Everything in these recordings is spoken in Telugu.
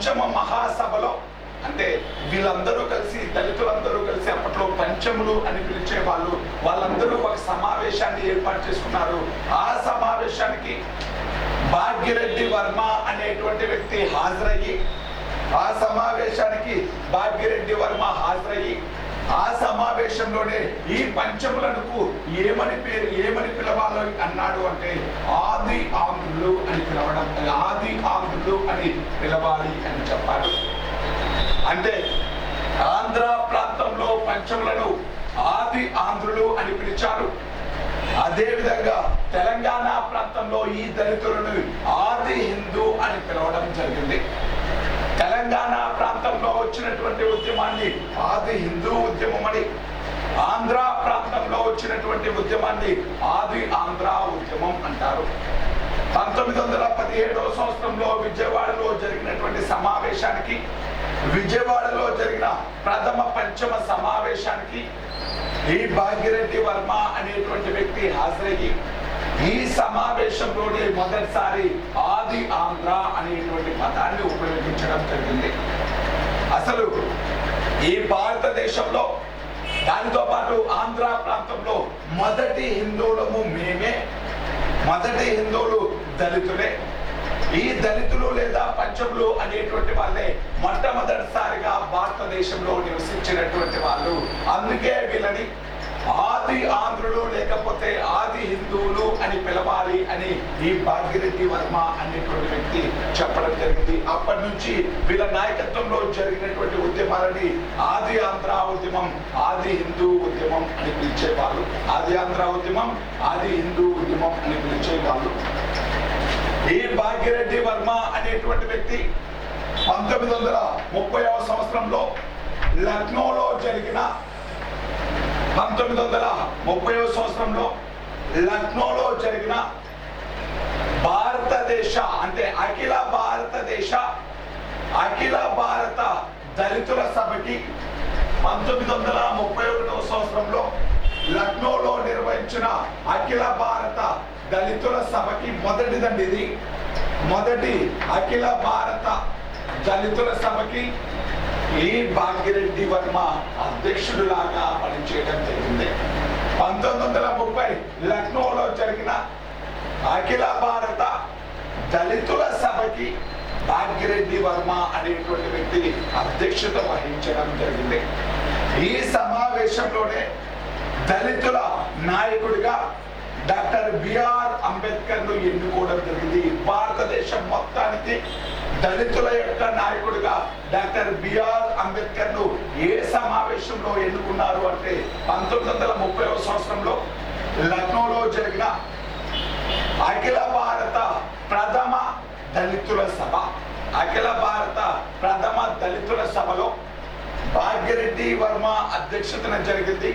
పంచమ మహాసభలో అంటే వీళ్ళందరూ కలిసి, దళితులందరూ కలిసి అప్పట్లో పంచములు అని పిలిచే వాళ్ళందరూ ఒక సమావేశాన్ని ఏర్పాటు చేసుకున్నారు. ఆ సమావేశానికి భాగ్యరెడ్డి వర్మ అనేటువంటి వ్యక్తి హాజరయ్యి, ఆ సమావేశానికి భాగ్యరెడ్డి వర్మ హాజరయ్యి ఆ సమావేశంలోనే ఈ పంచములకు ఏమని పిలవాలి అన్నాడు అంటే ఆది ఆంధ్రులు అని పిలవడం, ఆది ఆంధ్రులు అని పిలవాలి అని చెప్పాడు. అంటే ఆంధ్ర ప్రాంతంలో పంచములను ఆది ఆంధ్రులు అని పిలిచారు. అదే విధంగా తెలంగాణ ప్రాంతంలో ఈ దళితులను ఆది హిందూ అని పిలవడం జరిగింది. తెలంగాణ ప్రాంతంలో వచ్చినటువంటి ఉద్యమాన్ని ఆది హిందూ ఉద్యమం అని, ఆంధ్ర ప్రాంతంలో వచ్చినటువంటి ఉద్యమాన్ని ఆది ఆంధ్ర ఉద్యమం అంటారు. 1917వ సంవత్సరంలో విజయవాడలో జరిగినటువంటి సమావేశానికి, విజయవాడలో జరిగిన ప్రథమ పంచమ సమావేశానికి ఈ భాగ్యరెడ్డి వర్మ అనేటువంటి వ్యక్తి హాజరయ్యి ఈ సమావేశంలోనే మొదటిసారి ఆది ఆంధ్ర అనేటువంటి పదాన్ని ఉపయోగించడం జరిగింది. అసలు ఈ భారతదేశంలో దానితో పాటు ఆంధ్ర ప్రాంతంలో మొదటి హిందువులము మేమే, మొదటి హిందువులు దళితులే. ఈ దళితులు లేదా పంచములు అనేటువంటి వాళ్ళే మొట్టమొదటిసారిగా భారతదేశంలో నివసించినటువంటి వాళ్ళు. అందుకే వీళ్ళని ఆది ఆంధ్రులు లేకపోతే ఆది హిందువులు అని పిలవాలి అని ఈ భాగ్యరెడ్డి వర్మ అనేటువంటి వ్యక్తి చెప్పడం జరిగింది. అప్పటి నుంచి వీళ్ళ నాయకత్వంలో జరిగినటువంటి ఉద్యమాలని ఆది ఆంధ్ర ఉద్యమం, ఆది హిందూ ఉద్యమం అని పిలిచేవాళ్ళు. ఆది ఆంధ్ర ఉద్యమం, ఆది హిందూ ఉద్యమం అని పిలిచేవాళ్ళు. ఈ భాగ్యరెడ్డి వర్మ అనేటువంటి వ్యక్తి 1930వ సంవత్సరంలో లక్నోలో జరిగిన 1930వ సంవత్సరంలో లక్నోలో జరిగిన భారతదేశ అంటే అఖిల భారత దళితుల సభకి 1931వ సంవత్సరంలో లక్నోలో నిర్వహించిన అఖిల భారత దళితుల సభకి మొదటిదండి ఇది. మొదటి అఖిల భారత దళితుల సభకి ఈ భాగ్యరెడ్డి వర్మ అధ్యక్షుడు లాగా పనిచేయడం జరిగింది. 1930 లక్నోలో జరిగిన అఖిల భారత దళితుల సభకి భాగ్యరెడ్డి వర్మ అనేటువంటి వ్యక్తి అధ్యక్షత వహించడం జరిగింది. ఈ సమావేశంలోనే దళితుల నాయకుడిగా డాక్టర్ బిఆర్ అంబేద్కర్ ను ఎన్నుకోవడం జరిగింది. భారతదేశం మొత్తానికి దళితుల యొక్క నాయకుడిగా డాక్టర్ బిఆర్ అంబేద్కర్ ను ఏ సమావేశంలో ఎన్నుకున్నారు అంటే 1930వ సంవత్సరంలో లక్నోలో జరిగిన అఖిల భారత ప్రథమ దళితుల సభ, అఖిల భారత ప్రథమ దళితుల సభలో భాగ్యరెడ్డి వర్మ అధ్యక్షతన జరిగింది.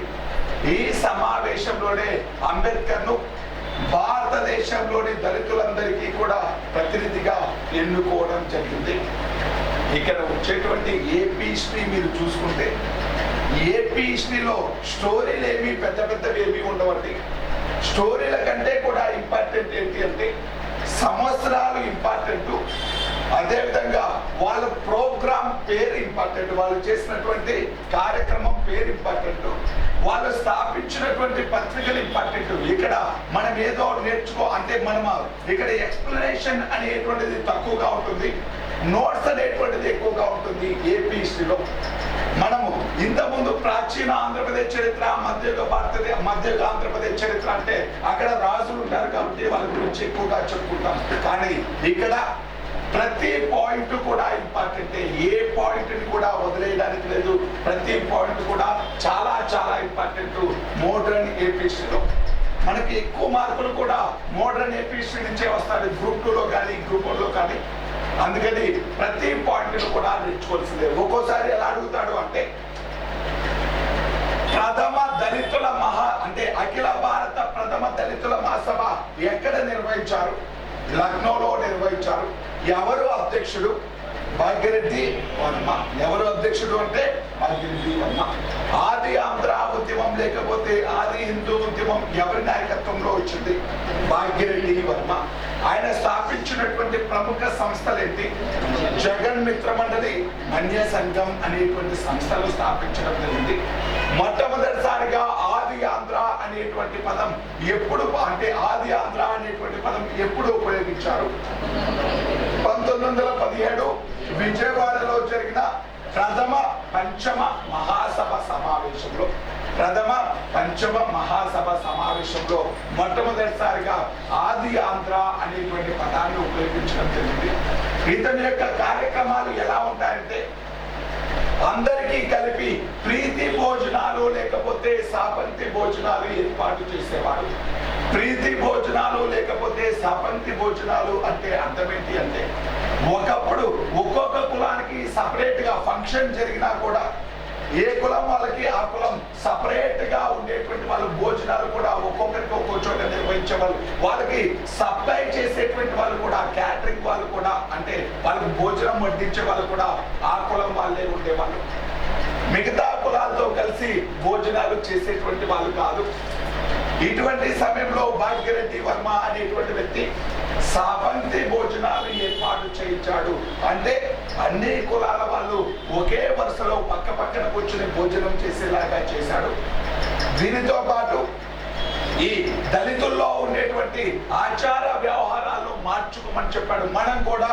ఈ సమావేశంలోనే అంబేద్కర్ ను భారతదేశంలోని దళితులందరికీ కూడా ప్రతినిధిగా ఎన్నుకోవడం జరిగింది. ఇక్కడ వచ్చేటువంటి ఏపీ హిస్టరీ మీరు చూసుకుంటే ఏపీ హిస్టరీలో స్టోరీలు ఏమి పెద్దవి ఏమి ఉండవండి. స్టోరీల కంటే కూడా ఇంపార్టెంట్ ఏంటి అంటే సంవత్సరాలు ఇంపార్టెంట్, అదేవిధంగా వాళ్ళ ప్రోగ్రామ్ పేరు ఇంపార్టెంట్, వాళ్ళు చేసినటువంటి కార్యక్రమం పేరు ఇంపార్టెంట్, వాళ్ళు స్థాపించినటువంటి పత్రికలు ఇంపార్టెంట్. ఇక్కడ మనం ఏదో అంటే మనం ఇక్కడ ఎక్స్ప్లెనేషన్ అనేటువంటిది తక్కువగా ఉంటుంది, నోట్స్ అనేటువంటిది ఎక్కువగా ఉంటుంది. ఏపీ హిస్టరీలో మనము ఇంతకుముందు ప్రాచీన ఆంధ్రప్రదేశ్ చరిత్ర, మధ్యయుగ ఆంధ్రప్రదేశ్ చరిత్ర అంటే అక్కడ రాజులు ఉంటారు కాబట్టి వాళ్ళ గురించి ఎక్కువగా చెప్పుకుంటాం. కానీ ఇక్కడ ప్రతి పాయింట్ కూడా ఇంపార్టెంటే, ఏ పాయింట్ ని కూడా వదిలేయడానికి లేదు. ప్రతి పాయింట్ కూడా చాలా చాలా ఇంపార్టెంట్. మోడర్న్ ఏపీ హిస్టరీలో మనకి ఎక్కువ మార్కులు కూడా మోడర్న్ ఏపీ హిస్టరీ నుంచే వస్తాయి, గ్రూప్ 2లో కానీ గ్రూప్ 1లో కానీ. అందుకని ప్రతి పాయింట్ కూడా నేర్చుకోవాల్సిందే. ఒక్కోసారి ఎలా అడుగుతాడు అంటే ప్రథమ దళితుల అంటే అఖిల భారత ప్రథమ దళితుల మహాసభ ఎక్కడ నిర్వహించారు? లక్నోలో నిర్వహించారు. ఎవరు అధ్యక్షుడు? భాగ్యరెడ్డి వర్మ. ఎవరు అధ్యక్షుడు అంటే భాగ్యరెడ్డి వర్మ. ఆది ఆంధ్ర ఉద్యమ ఉద్యమం లేకపోతే ఆది హిందూ ఉద్యమం ఎవరి నాయకత్వంలో వచ్చింది? భాగ్యరెడ్డి వర్మ. ఆయన స్థాపించినటువంటి ప్రముఖ సంస్థలు ఏంటి? జగన్ మిత్ర మండలి, మన్య సంఘం అనేటువంటి సంస్థలు స్థాపించడం జరిగింది. మొట్టమొదటిసారిగా ఆది ఆంధ్ర అనేటువంటి పదం ఎప్పుడు, అంటే ఆది ఆంధ్ర అనేటువంటి పదం ఎప్పుడు ఉపయోగించారు? 1917 విజయవాడలో జరిగిన ప్రథమ పంచమ మహాసభ సమావేశంలో మొట్టమొదటిసారిగా ఆది ఆంధ్ర అనేటువంటి పదాన్ని ఉపయోగించడం జరిగింది. ఇతని యొక్క కార్యక్రమాలు ఎలా ఉంటాయంటే, అందరికీ కలిపి ప్రీతి భోజనాలు లేకపోతే సాపంతి భోజనాలు ఏర్పాటు చేసేవాడు. ప్రీతి భోజనాలు లేకపోతే సాపంతి భోజనాలు అంటే అర్థం ఏంటి అంటే, ఒకప్పుడు ఒక్కొక్క కులానికి సపరేట్ గా ఫంక్షన్ జరిగినా కూడా ఏ కులం వాళ్ళకి ఆ కులం సపరేట్ గా ఉండేటువంటి వాళ్ళు భోజనాలు కూడా ఒక్కొక్కరికి ఒక్కొక్క చోట నిర్వహించేవాళ్ళు. వాళ్ళకి సప్లై చేసేటువంటి వాళ్ళు కూడా, క్యాటరింగ్ వాళ్ళు కూడా, అంటే వాళ్ళకి భోజనం వడ్డించే వాళ్ళు కూడా ఆ కులం వాళ్ళే ఉండేవాళ్ళు. మిగతా కులాలతో కలిసి భోజనాలు చేసేటువంటి వాళ్ళు కాదు. ఇటువంటి సమయంలో భాగ్యరెడ్డి వర్మ అనేటువంటి వ్యక్తి సాపంతి భోజనాలు ఏర్పాటు చేయించాడు. అంటే అన్ని కులాల వాళ్ళు ఒకే వరుసలో పక్క పక్కన కూర్చుని భోజనం చేసేలాగా చేశాడు. దీనితో పాటు ఈ దళితుల్లో ఉండేటువంటి ఆచార వ్యవహారాలు మార్చుకోమని చెప్పాడు. మనం కూడా,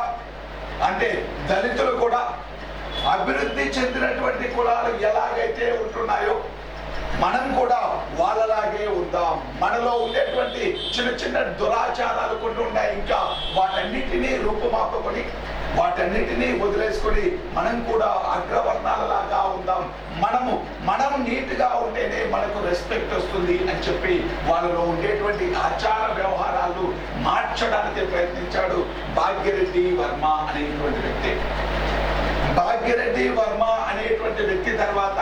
అంటే దళితులు కూడా అభివృద్ధి చెందినటువంటి కులాలు ఎలాగైతే ఉంటున్నాయో మనం కూడా వాళ్ళలాగే ఉందాం. మనలో ఉండేటువంటి చిన్న చిన్న దురాచారాలు కొన్ని ఉన్నాయి, ఇంకా వాటన్నిటినీ రూపుమాపుకొని వాటన్నిటినీ వదిలేసుకొని మనం కూడా అగ్రవర్ణాలలాగా ఉందాం. మనం నీట్ గా ఉంటేనే మనకు రెస్పెక్ట్ వస్తుంది అని చెప్పి వాళ్ళలో ఉండేటువంటి ఆచార వ్యవహారాలు మార్చడానికి ప్రయత్నించాడు భాగ్యరెడ్డి వర్మ అనేటువంటి వ్యక్తి. భాగ్యరెడ్డి వర్మ అనేటువంటి వ్యక్తి తర్వాత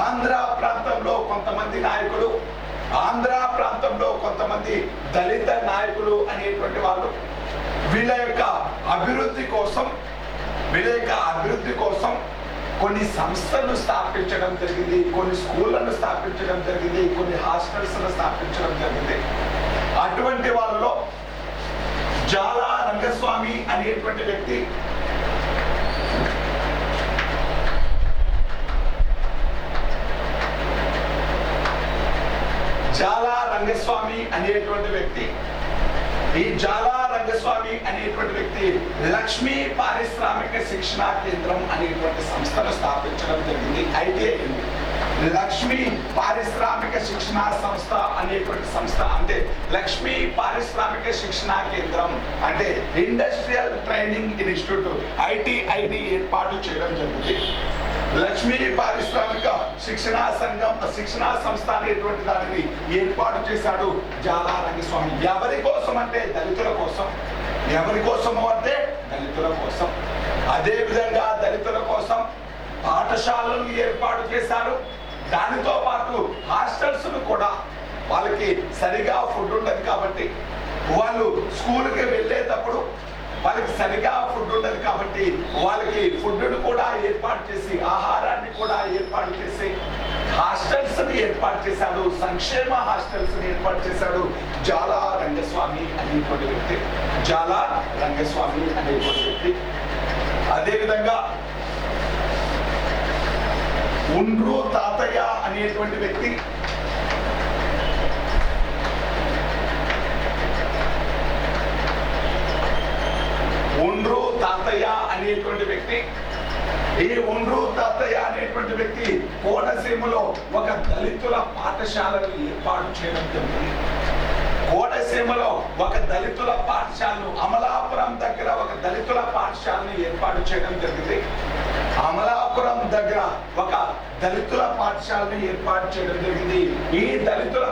ఆంధ్ర ప్రాంతంలో కొంతమంది నాయకులు, ఆంధ్ర ప్రాంతంలో కొంతమంది దళిత నాయకులు అనేటువంటి వాళ్ళు వీళ్ళ యొక్క అభివృద్ధి కోసం కొన్ని సంస్థలను స్థాపించడం జరిగింది, కొన్ని స్కూళ్లను స్థాపించడం జరిగింది, కొన్ని హాస్టల్స్ స్థాపించడం జరిగింది. అటువంటి వాళ్ళలో జాలా రంగస్వామి అనేటువంటి వ్యక్తి జాలా రంగస్వామి అనేటువంటి వ్యక్తి ఈ జాలా రంగస్వామి అనేటువంటి వ్యక్తి లక్ష్మీ పారిశ్రామిక శిక్షణా కేంద్రం అనేటువంటి సంస్థను స్థాపించడం జరిగింది. అయితే లక్ష్మీ పారిశ్రామిక శిక్షణా సంస్థ అనేటువంటి సంస్థ, అంటే లక్ష్మీ పారిశ్రామిక శిక్షణా కేంద్రం అంటే ఇండస్ట్రియల్ ట్రైనింగ్ ఇన్స్టిట్యూట్ ITID ఏర్పాటు చేయడం జరిగింది. లక్ష్మీ పారిశ్రామిక శిక్షణా సంస్థ అనేటువంటి దానిని ఏర్పాటు చేశాడు జాలా రంగస్వామి. ఎవరి కోసం అంటే దళితుల కోసం. ఎవరి కోసము అంటే దళితుల కోసం. అదే విధంగా దళితుల కోసం పాఠశాలలు ఏర్పాటు చేశారు. దానితో పాటు హాస్టల్స్ కూడా, వాళ్ళకి సరిగా ఫుడ్ ఉండదు కాబట్టి వాళ్ళు స్కూల్కి వెళ్ళేటప్పుడు వాళ్ళకి సరిగా ఫుడ్ ఉండదు కాబట్టి వాళ్ళకి ఫుడ్ కూడా ఏర్పాటు చేసి, ఆహారాన్ని కూడా ఏర్పాటు చేసి హాస్టల్స్ ఏర్పాటు చేశాడు, సంక్షేమ హాస్టల్స్ ఏర్పాటు చేశాడు జాలా రంగస్వామి అనేటువంటి వ్యక్తి. జాలా రంగస్వామి అనేటువంటి వ్యక్తి. అదేవిధంగా ఉండ్రు తాతయ్య అనేటువంటి వ్యక్తి, ఉండ్రు తాతయ్య అనేటువంటి వ్యక్తి ఈ ఉండ్రు తాతయ్య అనేటువంటి వ్యక్తి కోనసీమలో ఒక దళితుల పాఠశాలను ఏర్పాటు చేయడం జరిగింది. కోనసీమలో ఒక దళితుల పాఠశాలను, అమలాపురం దగ్గర ఒక దళితుల పాఠశాలను ఏర్పాటు చేయడం జరిగింది. అమలాపురం దగ్గర ఒక దళితుల పాఠశాలను ఏర్పాటు చేయడం జరిగింది. ఈ దళితుల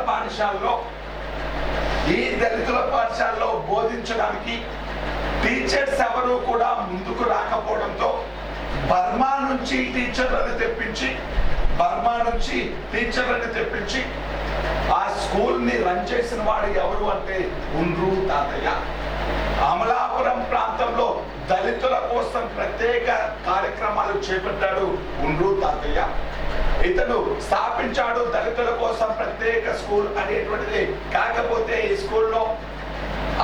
పాఠశాలలో బోధించడానికి టీచర్స్ ఎవరు కూడా ముందుకు రాకపోవడంతో బర్మా నుంచి టీచర్లను తెప్పించి ఆ స్కూల్ ని రన్ చేసిన వాడు ఎవరు అంటే ఉండ్రు తాతయ్య. అమలాపురం ప్రాంతంలో దళితుల కోసం ప్రత్యేక కార్యక్రమాలు చేపట్టాడు ఉండ్రు తాతయ్య. ఇతను స్థాపించాడు దళితుల కోసం ప్రత్యేక స్కూల్ అనేటువంటిది. కాకపోతే ఈ స్కూల్లో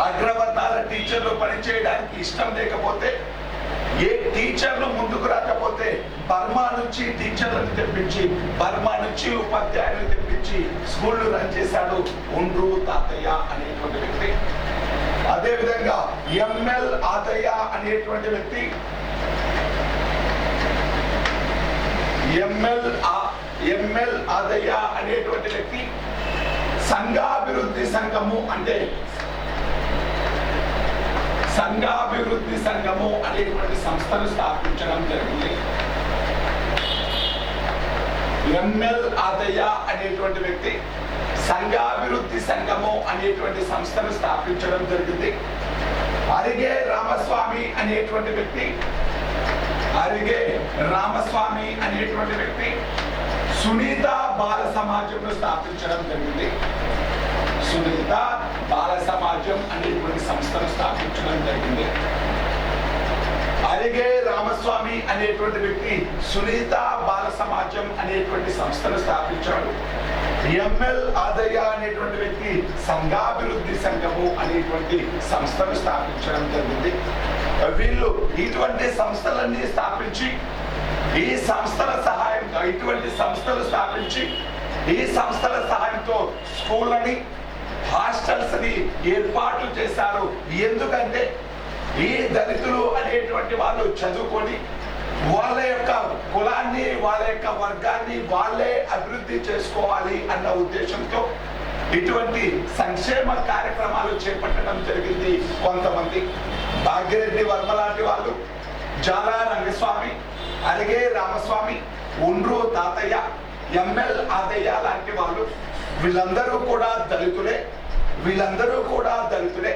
అగ్రవర్ణాల టీచర్లు పనిచేయడానికి ఇష్టం లేకపోతే, ఏ టీచర్లు ముందుకు రాకపోతే బర్మా నుంచి టీచర్లను తెప్పించి, బర్మా నుంచి ఉపాధ్యాయులు తెప్పించి స్కూళ్ళు రన్ చేశాడు ఉండ్రు తాతయ్య అనేటువంటి వ్యక్తి. అదేవిధంగా ఎంఎల్ ఆదయ్య అనేటువంటి వ్యక్తి, ఎంఎల్ ఆదయ్య అనేటువంటి వ్యక్తి సంఘాభివృద్ధి సంఘము అంటే సంఘాభివృద్ధి సంఘము అనేటువంటి సంస్థను స్థాపించడం జరిగింది. ఎంఎల్ ఆదయ్య అనేటువంటి వ్యక్తి సంఘాభివృద్ధి సంఘము అనేటువంటి సంస్థను స్థాపించడం జరిగింది. అరిగే రామస్వామి అనేటువంటి వ్యక్తి సునీత బాల సమాజంను స్థాపించడం జరిగింది. సునీత బాల సమాజం అనేటువంటి సంస్థను స్థాపించడం జరిగింది. అరిగే రామస్వామి అనేటువంటి వ్యక్తి సునీత బాల సమాజం అనేటువంటి సంస్థను స్థాపించాడు. ఎంఎల్ ఆదయ్య అనేటువంటి వ్యక్తి సంఘాభివృద్ధి సంఘము అనేటువంటి సంస్థను స్థాపించడం జరిగింది. వీళ్ళు ఇటువంటి సంస్థలన్నీ స్థాపించి, ఈ సంస్థల సహాయంతో ఈ సంస్థల సహాయంతో స్కూళ్ళని, హాస్టల్స్ ని ఏర్పాటు చేశారు. ఎందుకంటే ఈ దళితులు అనేటువంటి వాళ్ళు చదువుకొని వాళ్ళ యొక్క కులాన్ని, వాళ్ళ యొక్క వర్గాన్ని వాళ్ళే అభివృద్ధి చేసుకోవాలి అన్న ఉద్దేశంతో ఇటువంటి సంక్షేమ కార్యక్రమాలు చేపట్టడం జరిగింది. కొంతమంది భాగ్యరెడ్డి వర్మ లాంటి వాళ్ళు, జాలా రంగస్వామి, అరిగే రామస్వామి, ఉండ్రు తాతయ్య, ఎంఎల్ ఆదయ్య లాంటి వాళ్ళు వీళ్ళందరూ కూడా దళితులే.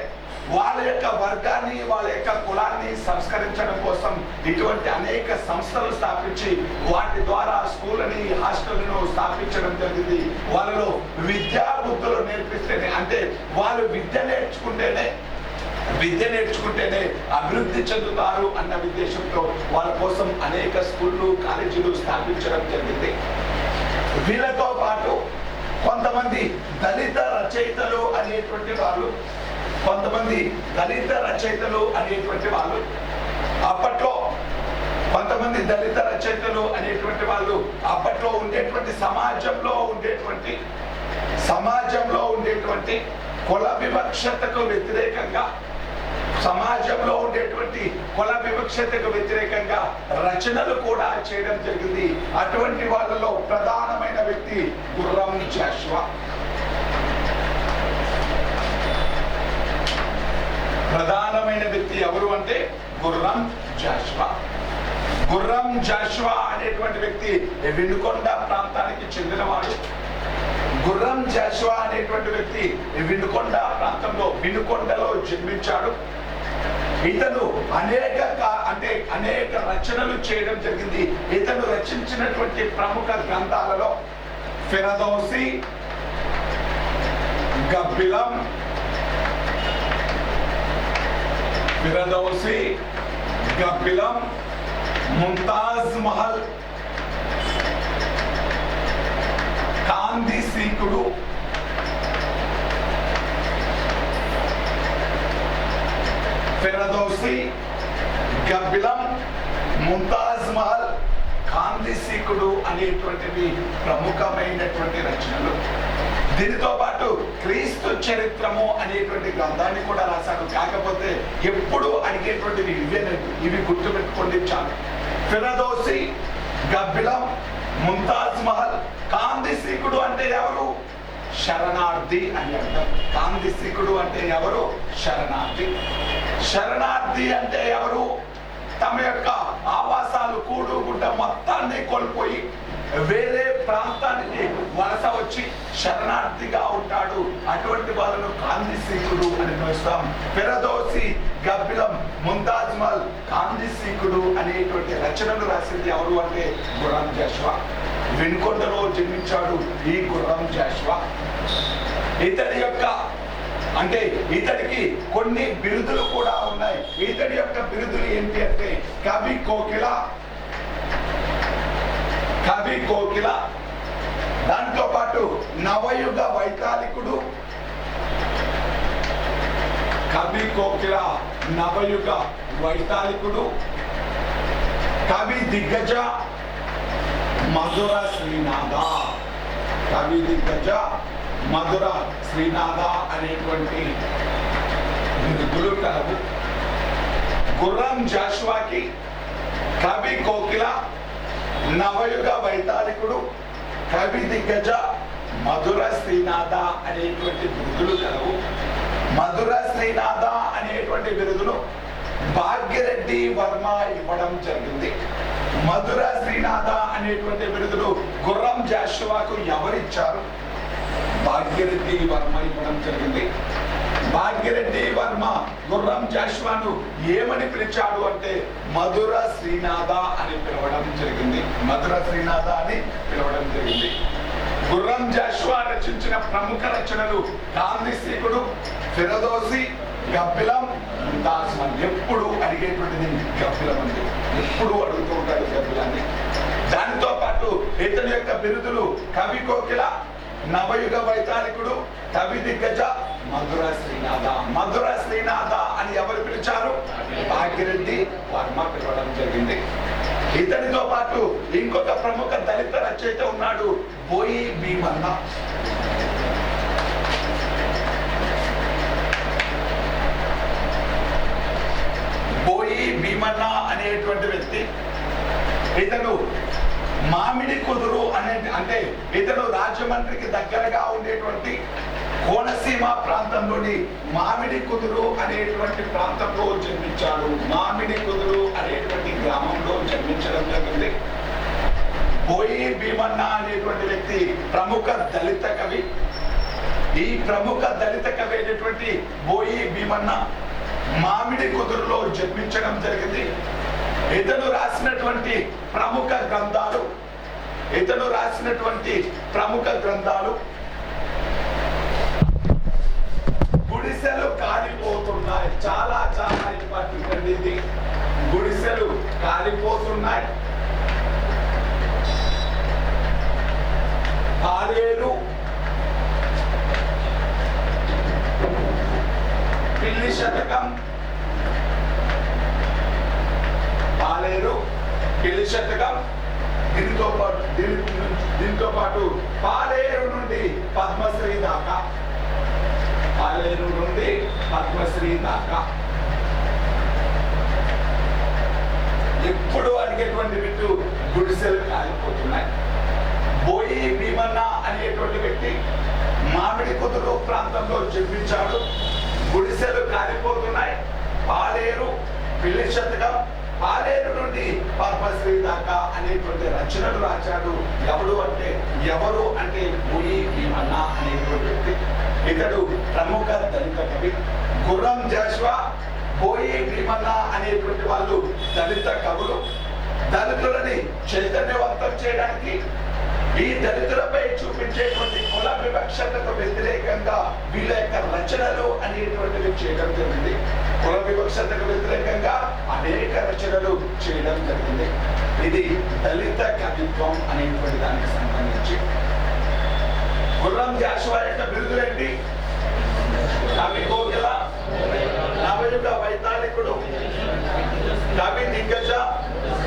వాళ్ళ యొక్క వర్గాన్ని, వాళ్ళ యొక్క కులాన్ని సంస్కరించడం కోసం ఇటువంటి అనేక సంస్థలు స్థాపించి వాటి ద్వారా స్కూళ్ళని, హాస్టళ్లను స్థాపించడం జరిగింది. వాళ్ళలో విద్యా బుద్ధులు నేర్పిస్తేనే, అంటే వాళ్ళు విద్య నేర్చుకుంటేనే అభివృద్ధి చెందుతారు అన్న ఉద్దేశంతో వాళ్ళ కోసం అనేక స్కూళ్ళు, కాలేజీలు స్థాపించడం జరిగింది. వీళ్ళతో పాటు కొంతమంది దళిత రచయితలు అనేటువంటి వాళ్ళు అప్పట్లో అప్పట్లో ఉండేటువంటి సమాజంలో ఉండేటువంటి కుల వివక్షతకు వ్యతిరేకంగా రచనలు కూడా చేయడం జరిగింది. అటువంటి వాళ్ళలో ప్రధానమైన వ్యక్తి గుర్రం జాషువా. ఎవరు అంటే గుర్రం జాషువా అనేటువంటి వ్యక్తి వినుకొండ ప్రాంతానికి చెందినవాడు. గుర్రం జాషువా అనేటువంటి వ్యక్తి వినుకొండలో జన్మించాడు. ఇతను అనేక రచనలు చేయడం జరిగింది. ఇతను రచించినటువంటి ప్రముఖ గ్రంథాలలో ఫిరదౌసి, గబ్బిలం, ముంతాజ్ మహల్, కాంది సీకుడు, ఫిరదౌసి, గబ్బిలం, ముంతాజ్ మహల్, కాంది సీకుడు అనేటువంటివి ప్రముఖమైనటువంటి రచనలు. దీనితో పాటు క్రీస్తు చరిత్రము అనేటువంటి గ్రంథాన్ని కూడా రాశాడు. కాకపోతే ఎప్పుడు అడిగేటువంటివి ఇవి గుర్తుపెట్టుకోండి చాలు. ఫిరదౌసి, గబ్బిలం, ముంతాజ్ మహల్, కాంది సీకుడు అంటే ఎవరు? శరణార్థి అని అర్థం. కాంది సీకుడు అంటే ఎవరు? శరణార్థి అంటే ఎవరు? తమ యొక్క ఆవాసాలు, కూడుగుడ్డ మొత్తాన్ని కోల్పోయి వేరే ప్రాంతానికి వలస వచ్చి శరణార్థిగా ఉంటాడు. అటువంటి వాళ్ళను కాంది సీకుడు అని పిలుస్తాం. ఫిరదౌసి, గబ్బిలం, ముంతాజ్ మహల్, కాంది సీకుడు అనేటువంటి రచనలు రాసింది ఎవరు అంటే గుర్రం జాషువా. వినుకొండలో జన్మించాడు ఈ గుర్రం జాషువా. ఇతడికి కొన్ని బిరుదులు కూడా ఉన్నాయి. ఇతడి యొక్క బిరుదులు ఏంటి అంటే కవి కోకిల, కవి కోకిల, దాంతో పాటు నవయుగ వైతాళికుడు, కవి కోకిల, నవయుగ వైతాళికుడు, కవి దిగ్గజ, మధుర శ్రీనాథ. కవి దిగ్గజ, మధుర శ్రీనాథ అనేటువంటి బిరుదులు కలవు. గుర్రం జాషువాకి కవి కోకిల, నవయుగ వైతాళికుడు, కవి దిగ్గజ, మధుర శ్రీనాథ అనేటువంటి బిరుదులు కలవు. మధుర శ్రీనాథ అనేటువంటి బిరుదును భాగ్యరెడ్డి వర్మ ఇవ్వడం జరిగింది. మధుర శ్రీనాథ అనేటువంటి బిరుదులు గుర్రం జాషువాకు ఎవరిచ్చారు? భాగ్యరెడ్డి వర్మ ఇవ్వడం జరిగింది. భాగ్యరెడ్డి వర్మ గుర్రం జాషువాను ఏమని పిలిచాడు అంటే మధుర శ్రీనాథ అని పిలవడం జరిగింది. మధుర శ్రీనాథ అని పిలవడం జరిగింది. గుర్రం జాషువా రచించిన ప్రముఖ రచనలు గాంధీసీకుడు, ఫిరదోసి, గబ్బిలం, ముంతాజ్. ఎప్పుడు అడిగేటువంటిది గబ్బిలం అండి, ఎప్పుడు అడుగుతూ ఉంటాడు గబ్బిలాన్ని. దానితో పాటు ఇతని యొక్క బిరుదులు కవి కోకిల, నవయుగ వైతాళికుడు, కవి దిగ్గజ, మధుర శ్రీనాథ. మధుర శ్రీనాథ అని ఎవరు పిలిచారు? భాగ్యరెడ్డి వర్మ పిలవడం జరిగింది. ఇతనితో పాటు ఇంకొక ప్రముఖ దళిత రచయిత ఉన్నాడు, బోయి భీమన్న. బోయి భీమన్న అనేటువంటి వ్యక్తి, ఇతను మామిడి కుదురు అంటే ఇతను రాజమండ్రికి దగ్గరగా ఉండేటువంటి కోనసీమ ప్రాంతంలోని మామిడి కుదురు అనేటువంటి ప్రాంతంలో జన్మించాడు. మామిడి కుదురు అనేటువంటి గ్రామంలో జన్మించడం జరిగింది. బోయి భీమన్న అనేటువంటి వ్యక్తి ప్రముఖ దళిత కవి. ఈ ప్రముఖ దళిత కవి అయినటువంటి బోయి భీమన్న మామిడి కుదురులో జన్మించడం జరిగింది. ఇతను రాసినటువంటి ప్రముఖ గ్రంథాలు గుడిసెలు కాలిపోతున్నాయి. చాలా చాలా ఇంపార్టెంట్ అండి ఇది. గుడిసెలు కాలిపోతున్నాయి, పాలేరు, పిల్లి శతకం, పాలేరు, పిల్లి శతకం. దీంతో పాటు పాలేరు నుండి పద్మశ్రీ దాకా, పాలేరు నుండి పద్మశ్రీ దాకా ఎప్పుడు అడిగేటువంటి బిట్టు గుడిసెలు కాలిపోతున్నాయి. బోయి భీమన్న అనేటువంటి వ్యక్తి మామిడి కుదురు ప్రాంతంలో జన్మించాడు. గుడిసెలు కాలిపోతున్నాయి, పాలేరు, పిల్లి శతకం, పాలేరు నుండి పద్మశ్రీ దాకా అనేటువంటి రచనలు రాశాడు. ఎవరు అంటే బోయి భీమన్న అనేటువంటి వ్యక్తి. ఇతడు ప్రముఖ దళిత కవి. గుర్రం జాషువా, బోయి భీమన్న అనేటువంటి వాళ్ళు దళిత కవులు. దళితులని చైతన్యవంతం చేయడానికి, ఈ దళితులపై చూపించేటువంటి కుల వివక్షతకు వ్యతిరేకంగా వీళ్ళ యొక్క రచనలు అనేటువంటివి చేయడం జరిగింది. కుల వివక్షతకు వ్యతిరేకంగా అనేక రచనలు చేయడం జరిగింది. ఇది దళిత కవిత్వం అనేటువంటి దానికి సంబంధించి. గుర్రం జాషువా యొక్క బిరుదులేంటి? కవి కోకిల, నవయుగ వైతాళికుడు, కవి దిగ్గజ,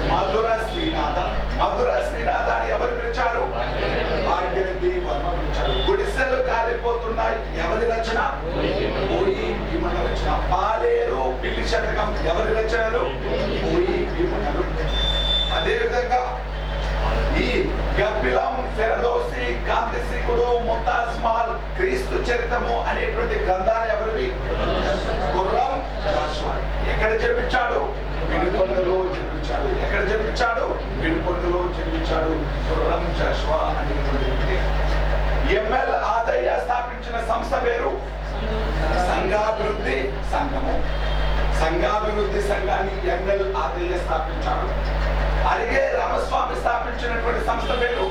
మధుర శ్రీనాథ. మధుర శ్రీనాథ అని ఎవరు పిలిచారు? భాగ్యరెడ్డి వర్మ పిలిచారు. గుడిసెలు కాలిపోతున్నాయి ఎవరి రచన? బోయి భీమన్న రచన. పాలేరు, పిల్లి శతకం ఎవరి రచనలు? బోయి భీమన్నలు. అదేవిధంగా ఈ గబ్బిలం, ఫిరదోసి, గాంధీసీకుడు, ముంతాజ్ మహల్, క్రీస్తు చరిత్రము అనేటువంటి గ్రంథాలు ఎవరివి? గుర్రం జాషువా. ఎక్కడ జన్మించాడు? వినుకొండలో జన్మించాడు. ఎక్కడ జన్మించాడు? వినుకొండలో జన్మించాడు గుర్రం జాషువా అనేటువంటి వ్యక్తి. ఎంఎల్ ఆదయ్య స్థాపించిన సంస్థ పేరు సంఘాభివృద్ధి సంఘము. సంఘాభివృద్ధి సంఘాన్ని ఎంఎల్ ఆదయ్య స్థాపించాడు. అరిగే రామస్వామి స్థాపించినటువంటి సంస్థ పేరు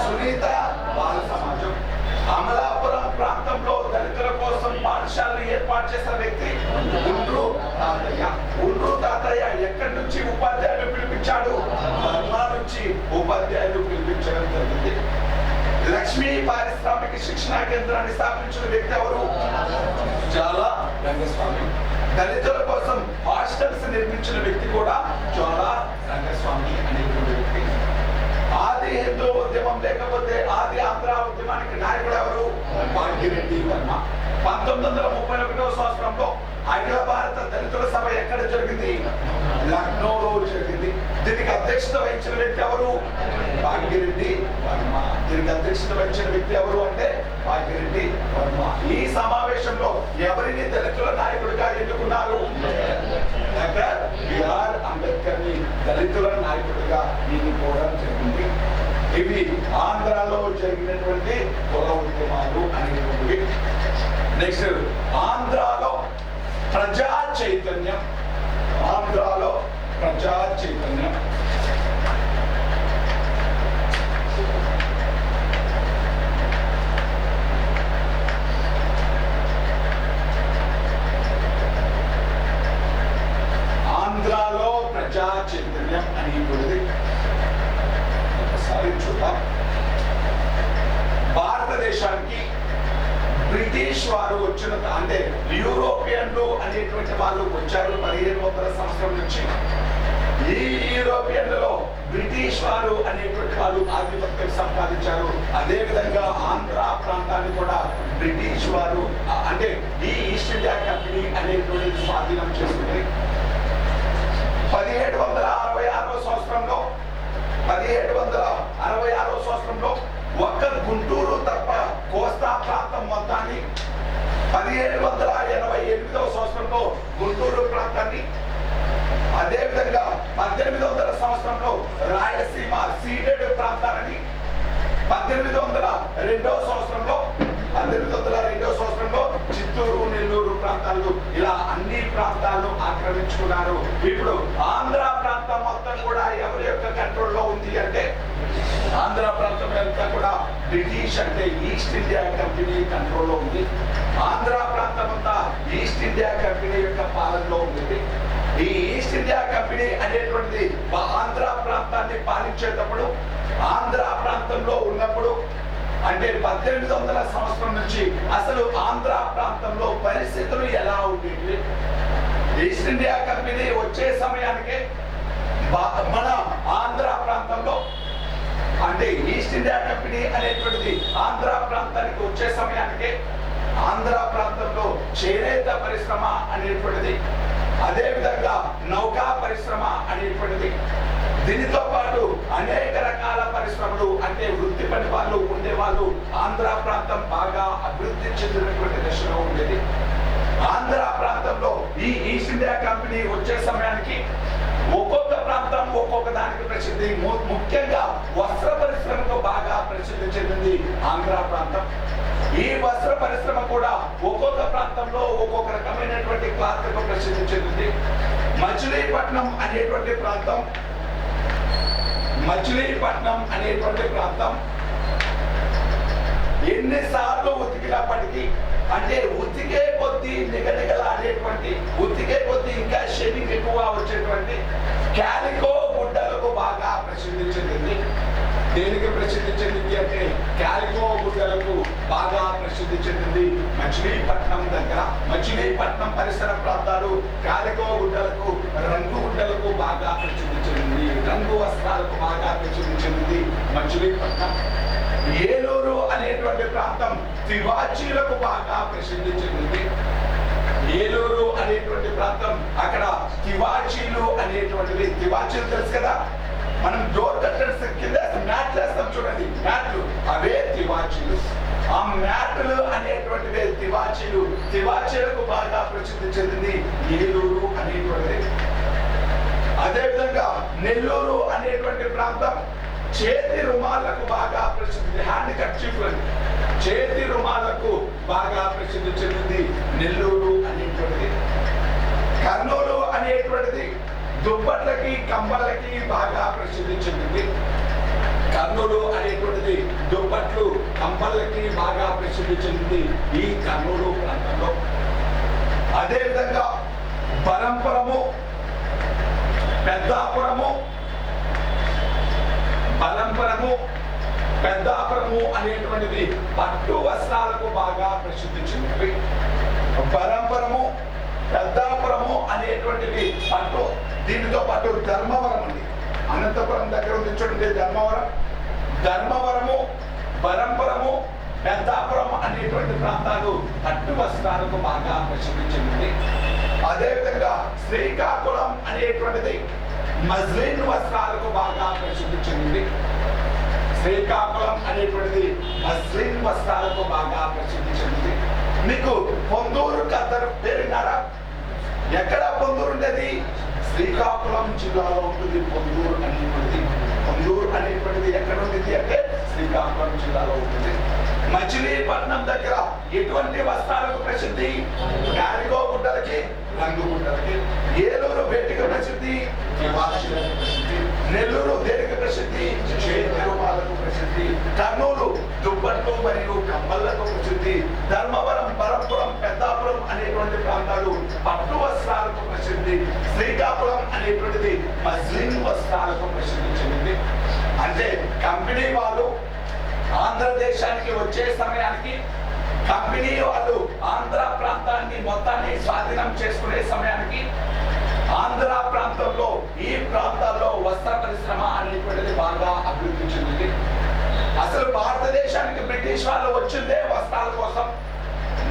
సునీత బాల సమాజం. అమలాపురం ప్రాంతంలో దళితుల కోసం పాఠశాలను ఏర్పాటు చేసిన వ్యక్తి ఉండ్రు తాతయ్య. ఉండ్రు తాతయ్య ఎక్కడి నుంచి ఉపాధ్యాయులు పిలిపించాడు? బర్మా నుంచి ఉపాధ్యాయులు లక్ష్మీ పారిశ్రామిక శిక్షణ కేంద్రాన్ని స్థాపించిన వ్యక్తి ఎవరు? చాలా రంగస్వామి. దళితుల కోసం హాస్టల్స్ నిర్మించిన వ్యక్తి కూడా చాలా రంగస్వామి అనేటువంటి వ్యక్తి. ఆది హిందూ ఉద్యమం లేకపోతే ఆది ఆంధ్ర ఉద్యమానికి నాయకుడు ఎవరు? భాగ్యరెడ్డి వర్మ. 1931వ సంవత్సరంలో అఖిల భారత దళితుల సభ ఎక్కడ జరిగింది? లక్నోలో జరిగింది. దీనికి అధ్యక్షత వహించిన వ్యక్తి ఎవరు? భాగ్యరెడ్డి వర్మ. దీనికి అధ్యక్షత వహించిన వ్యక్తి ఎవరు అంటే భాగ్యరెడ్డి వర్మ. ఈ సమావేశంలో ఎవరిని దళితుల నాయకుడిగా ఎన్నుకున్నారు? డాక్టర్ బిఆర్ అంబేద్కర్ ని దళితుల నాయకుడిగా ఎన్నుకోవడం జరిగింది. ఇవి ఆంధ్రాలో జరిగినటువంటి కుల ఉద్యమాలు అనేటువంటివి. నెక్స్ట్, ఆంధ్రాలో ప్రజా చైతన్యం. ఆంధ్రాలో ప్రజా చైతన్యం. ఆంధ్రాలో ప్రజా చైతన్యం అనేటువంటిది ఒకసారి చూద్దాం. భారతదేశానికి బ్రిటిష్ వారు వచ్చిన అంటే యూరోపియన్లు అనేటువంటి వాళ్ళు వచ్చారు 1500 సంవత్సరం నుంచి. ఈ యూరోపియన్లలో బ్రిటిష్ వారు అనేటువంటి వాళ్ళు ఆధిపత్యం సంపాదించారు. అదే విధంగా ఆంధ్ర ప్రాంతాన్ని కూడా బ్రిటిష్ వారు అంటే ఈ ఈస్ట్ ఇండియా కంపెనీ అనేటువంటి స్వాధీనం చేసుకుంది. 1766వ సంవత్సరంలో 1766వ సంవత్సరంలో ఒక్క గుంటూరు తప్ప కోస్తా ప్రాంతం మొత్తాన్ని, 1788వ సంవత్సరంలో గుంటూరు ప్రాంతాన్ని, అదేవిధంగా 1800 సంవత్సరంలో రాయలసీమ సీడెడ్ ప్రాంతాలని, 1802వ సంవత్సరంలో చిత్తూరు నెల్లూరు ప్రాంతాలు, ఇలా అన్ని ప్రాంతాలను ఆక్రమించుకున్నారు. ఇప్పుడు ఆంధ్ర ప్రాంతం మొత్తం కూడా ఎవరి యొక్క కంట్రోల్లో ఉంది అంటే ఆంధ్ర ప్రాంతం అంతా కూడా బ్రిటిష్ అంటే ఈస్ట్ ఇండియా కంపెనీ కంట్రోల్లో ఉంది. ఆంధ్ర ప్రాంతం అంతా ఈస్ట్ ఇండియా కంపెనీ యొక్క పాలనలో ఉంది. ఈ ఈస్ట్ ఇండియా కంపెనీ అనేటువంటిది ఆంధ్ర ప్రాంతాన్ని పాలించేటప్పుడు, ఆంధ్ర ప్రాంతంలో ఉన్నప్పుడు అంటే 1800 సంవత్సరం నుంచి అసలు ఆంధ్ర ప్రాంతంలో పరిస్థితులు ఎలా ఉండేవి? ఈస్ట్ ఇండియా కంపెనీ వచ్చే సమయానికి మన ఆంధ్ర ప్రాంతంలో అంటే ఈస్ట్ ఇండియా కంపెనీ అనేటువంటిది ఆంధ్ర ప్రాంతానికి వచ్చే సమయానికి ఆంధ్ర ప్రాంతంలో చేనేత పరిశ్రమ అనేటువంటిది, అదే విధంగా నౌకా పరిశ్రమ అనేటువంటిది, దీనితో పాటు అనేక రకాల పరిశ్రమలు అంటే వృత్తి పని వాళ్ళు ఉండేవాళ్ళు ఆంధ్ర ప్రాంతం బాగా అభివృద్ధి చెందినటువంటి దశలో ఉండేది. ఆంధ్ర ప్రాంతంలో ఈ ఈస్ట్ ఇండియా కంపెనీ వచ్చే సమయానికి ఒక్కొక్క ప్రాంతం ఒక్కొక్క దానికి ప్రసిద్ధి. ముఖ్యంగా వస్త్ర పరిశ్రమకు బాగా ప్రసిద్ధి చెందింది ఆంధ్ర ప్రాంతం. ఈ వస్త్ర పరిశ్రమ కూడా ఒక్కొక్క ప్రాంతంలో ఒక్కొక్క రకమైనటువంటి క్లాత్కు ప్రసిద్ధి చెందింది. మచిలీపట్నం అనేటువంటి ప్రాంతం ఎన్నిసార్లు ఉతికినప్పటికీ అంటే ఉతికే కొద్దీ నిగనిగలాడేటువంటి, ఉతికే కొద్దీ ఇంకా షేడింగ్ ఎక్కువ వచ్చేటువంటి క్యాలికో గుడ్డలకు బాగా ప్రసిద్ధి చెందింది. దేనికి ప్రసిద్ధి చెందింది అంటే క్యాలికో గుడ్డలకు బాగా ప్రసిద్ధి చెందింది మచిలీపట్నం దగ్గర. మచిలీపట్నం పరిసర ప్రాంతాలు క్యాలికో గుడ్డలకు, రంగు గుడ్డలకు బాగా ప్రసిద్ధి చెందింది. రంగు వస్త్రాలకు బాగా ప్రసిద్ధి చెందింది మచిలీపట్నం. ఏలూరు అనేటువంటి ప్రాంతం తివాచీలకు బాగా ప్రసిద్ధి చెందింది. ఏలూరు అనేటువంటి ప్రాంతం అక్కడ తివాచీలు అనేటువంటివి, తివాచీలు తెలుసు కదా, మనం డోర్ కట్టర్స్ కింద మ్యాట్లు వేస్తాం చూడండి, మ్యాట్లు, అవే తివాచీలు. ఆ మ్యాట్లు అనేటువంటివే తివాచీలు. తివాచీలకు బాగా ప్రసిద్ధి చెందింది ఏలూరు అనేటువంటిది. అదేవిధంగా నెల్లూరు అనేటువంటి ప్రాంతం చేతి రుమాలకు బాగా ప్రసిద్ధి, హ్యాండ్ కర్చీఫ్, చేతి రుమాలకు బాగా ప్రసిద్ధి చెందింది నెల్లూరు అనేటువంటిది. కర్నూలు అనేటువంటిది దుప్పట్లకి కంబళ్ళకి బాగా ప్రసిద్ధి చెందింది. కర్నూలు అనేటువంటిది దుప్పట్లు కంబళ్ళకి బాగా ప్రసిద్ధి చెందింది ఈ కర్నూలు ప్రాంతంలో. అదేవిధంగా బలంపురము, పెద్దాపురము పెద్దాపురము అనేటువంటిది పట్టు వస్త్రాలకు బాగా ప్రసిద్ధి చెందినవి. బరంపురము, పెద్దాపురము అనేటువంటివి పట్టు. దీనితో పాటు ధర్మవరం అండి, అనంతపురం దగ్గర ఉంది చూడండి ధర్మవరం. ధర్మవరము, బరంపురము, పెద్దాపురం అనేటువంటి ప్రాంతాలు పట్టు వస్త్రాలకు బాగా ప్రసిద్ధి చెందింది. అదేవిధంగా శ్రీకాకుళం అనేటువంటిది మజ్లిన్ వస్త్రాలకు బాగా ప్రసిద్ధి చెందింది. శ్రీకాకుళం అనేటువంటిది మజ్లిన్ వస్త్రాలకు బాగా ప్రసిద్ధి చెందింది. మీకు పొందూరు కద్దరు పేరున్నారా? ఎక్కడ పొందూరు ఉండేది? శ్రీకాకుళం జిల్లాలో ఉంటుంది పొందూరు అనేటువంటిది. పొందూరు అనేటువంటిది ఎక్కడ ఉంది అంటే శ్రీకాకుళం జిల్లాలో ఉంటుంది. మచిలీపట్నం దగ్గర ఎటువంటి వస్త్రాలకు ప్రసిద్ధి? గారిగో గుడ్డలకి, రంగు గుడ్డలకి. ఏలూరు వేటికి ప్రసిద్ధి? ప్రసిద్ధి. నెల్లూరు దేనికి ప్రసిద్ధి? చేతిరుమాలకు ప్రసిద్ధి. కర్నూలు దుప్పట్లు మరియు కమ్మలకు ప్రసిద్ధి. ధర్మవరం, బరంపురం, పెద్దాపురం అనేటువంటి ప్రాంతాలు పట్టు వస్త్రాలకు ప్రసిద్ధి. శ్రీకాకుళం అనేటువంటిది మజ్లిన్ వస్త్రాలకు ప్రసిద్ధి చెందింది. అంటే కంపెనీ వాళ్ళు ఆంధ్రదేశానికి వచ్చే సమయానికి, కంపెనీ వాళ్ళు ఆంధ్ర ప్రాంతాన్ని మొత్తాన్ని స్వాధీనం చేసుకునే సమయానికి ఆంధ్ర ప్రాంతంలో ఈ ప్రాంతాల్లో వస్త్ర పరిశ్రమ అనేటువంటిది బాగా అభివృద్ధి చెందింది. అసలు భారతదేశానికి బ్రిటిష్ వాళ్ళు వచ్చిందే వస్త్రాల కోసం.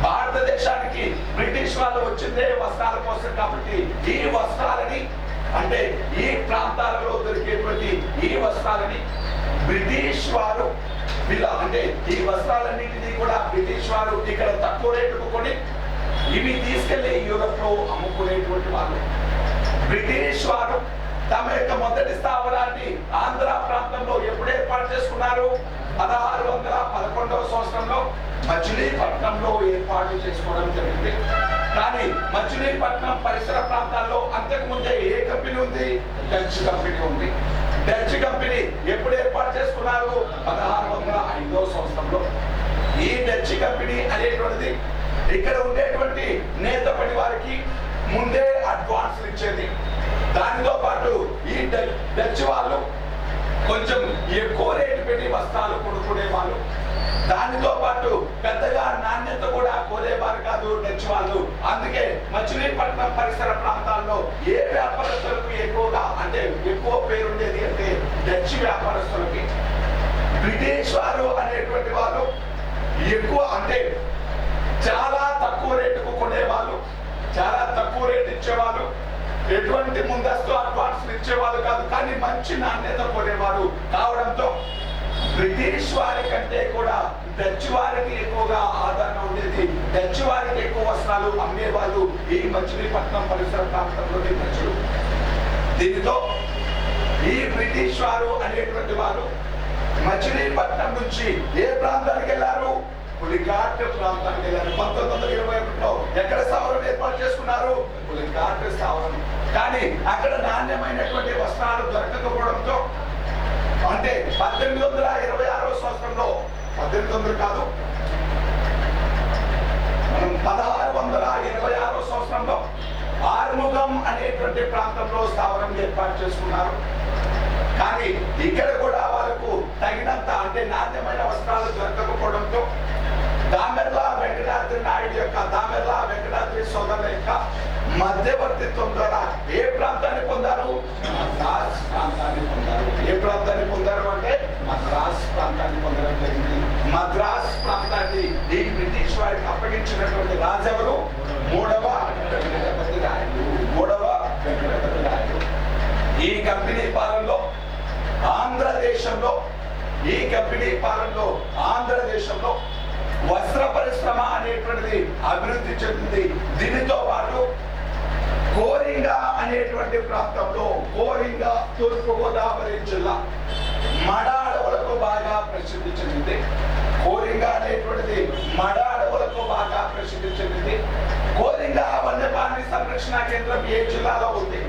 భారతదేశానికి బ్రిటిష్ వాళ్ళు వచ్చిందే వస్త్రాల కోసం. కాబట్టి ఈ వస్త్రాలని, అంటే ఈ ప్రాంతాలలో దొరికేటువంటి ఈ వస్త్రాలని బ్రిటిష్ వారు అంటే ఈ వస్త్రాలన్నింటినీ కూడా బ్రిటిష్ వారు ఇక్కడ తక్కువ రేటుకు కొని ఇవి తీసుకెళ్లి యూరోప్ లో అమ్ముకునేటువంటి వాళ్ళు. బ్రిటిష్ వారు తమ యొక్క మొదటి స్థావరాన్ని ఆంధ్ర ప్రాంతంలో ఎప్పుడు ఏర్పాటు చేసుకున్నారు? 1611వ సంవత్సరంలో మచిలీపట్నంలో ఏర్పాటు చేసుకోవడం జరిగింది. కానీ మచిలీపట్నం పరిసర ప్రాంతాల్లో అంతకు ముందే ఏ కంపెనీ ఉంది? డచ్ కంపెనీ ఉంది. డచ్ కంపెనీ ఎప్పుడు ఏర్పాటు చేసుకున్నారు? 1605వ సంవత్సరంలో. ఈ డచ్ కంపెనీ అనేటువంటిది ఇక్కడ ఉండేటువంటి నేత పని వారికి ముందే అడ్వాన్స్ ఇచ్చేది. దానితో పాటు ఈ డచ్ వాళ్ళు కొంచెం ఎక్కువ రేటు పెట్టి వస్త్రాలు కొనుక్కునే వాళ్ళు. దానితో పాటు పెద్దగా నాణ్యత కూడా కోరేవారు కాదు డచ్ వాళ్ళు. అందుకే మచిలీపట్నం పరిసర ప్రాంతాల్లో ఏ వ్యాపారస్తులకు ఎక్కువగా, అంటే ఎక్కువ పేరుండేది అంటే డచ్ వ్యాపారస్తులకి. బ్రిటిష్ వారు అనేటువంటి వాళ్ళు ఎక్కువ, అంటే చాలా తక్కువ రేటుకు కొనేవాళ్ళు, చాలా తక్కువ రేటు ఇచ్చేవాళ్ళు. ఎటువంటి ముందస్తు అడ్వాన్స్ ఇచ్చేవాళ్ళు కాదు, కానీ మంచి నాణ్యత కొనేవారు కావడంతో బ్రిటిష్ వారి కంటే కూడా డచ్ వారికి ఎక్కువగా ఆదరణ ఉండేది. డచ్ వారికి ఎక్కువ వస్త్రాలు అమ్మేవాళ్ళు ఈ మచిలీపట్నం పరిసర ప్రాంతంలోని ప్రజలు. దీనితో ఈ బ్రిటిష్ వారు అనేటువంటి వారు మచిలీపట్నం నుంచి ఏ ప్రాంతానికి వెళ్ళారు? పులికాట్ ప్రాంతానికి వెళ్ళారు. 1921లో ఎక్కడ స్థావరం ఏర్పాటు చేసుకున్నారు? పులికాట్ స్థావరం. కానీ అక్కడ నాణ్యమైనటువంటి వస్త్రాలు దొరకకపోవడంతో, అంటే 1826వ సంవత్సరంలో, 1800 కాదు, మనం 1626వ సంవత్సరంలో ఆర్ముగం అనేటువంటి ప్రాంతంలో స్థావరం ఏర్పాటు చేసుకున్నారు. కానీ ఇక్కడ కూడా వాళ్ళకు తగినంత, అంటే నాణ్యమైన వస్త్రాలు దొరకకపోవడంతో దామెర్ల వెంకటాద్రి నాయుడు యొక్క, దామెర్ల వెంకటాద్రి సోదరుల యొక్క మధ్యవర్తిత్వం ద్వారా ఏ ప్రాంతాన్ని పొందారు? మద్రాస్ ప్రాంతాన్ని పొందారు. ఏ ప్రాంతాన్ని పొందారు అంటే మద్రాస్ ప్రాంతాన్ని పొందడం జరిగింది. మద్రాస్ ప్రాంతాన్ని ఈ బ్రిటిష్ వారికి అప్పగించినటువంటి రాజెవరు? మూడవ వెంకటపతి రాయుడు. మూడవ వెంకటపతి రాయుడు. ఈ కంపెనీ పాలనలో ఆంధ్రదేశంలో, ఈ కంపెనీ పాలనలో ఆంధ్రదేశంలో వస్త్ర పరిశ్రమ అనేటువంటిది అభివృద్ధి చెందింది. దీనితో పాటు కోరింగ అనేటువంటి ప్రాంతంలో, కోరింగ తూర్పు గోదావరి జిల్లా మడ అడవులకు బాగా ప్రసిద్ధి చెందింది. కోరింగ అనేటువంటిది మడ అడవులకు బాగా ప్రసిద్ధి చెందింది. కోరింగ వన్యప్రాణి సంరక్షణ కేంద్రం ఏ జిల్లాలో ఉంది?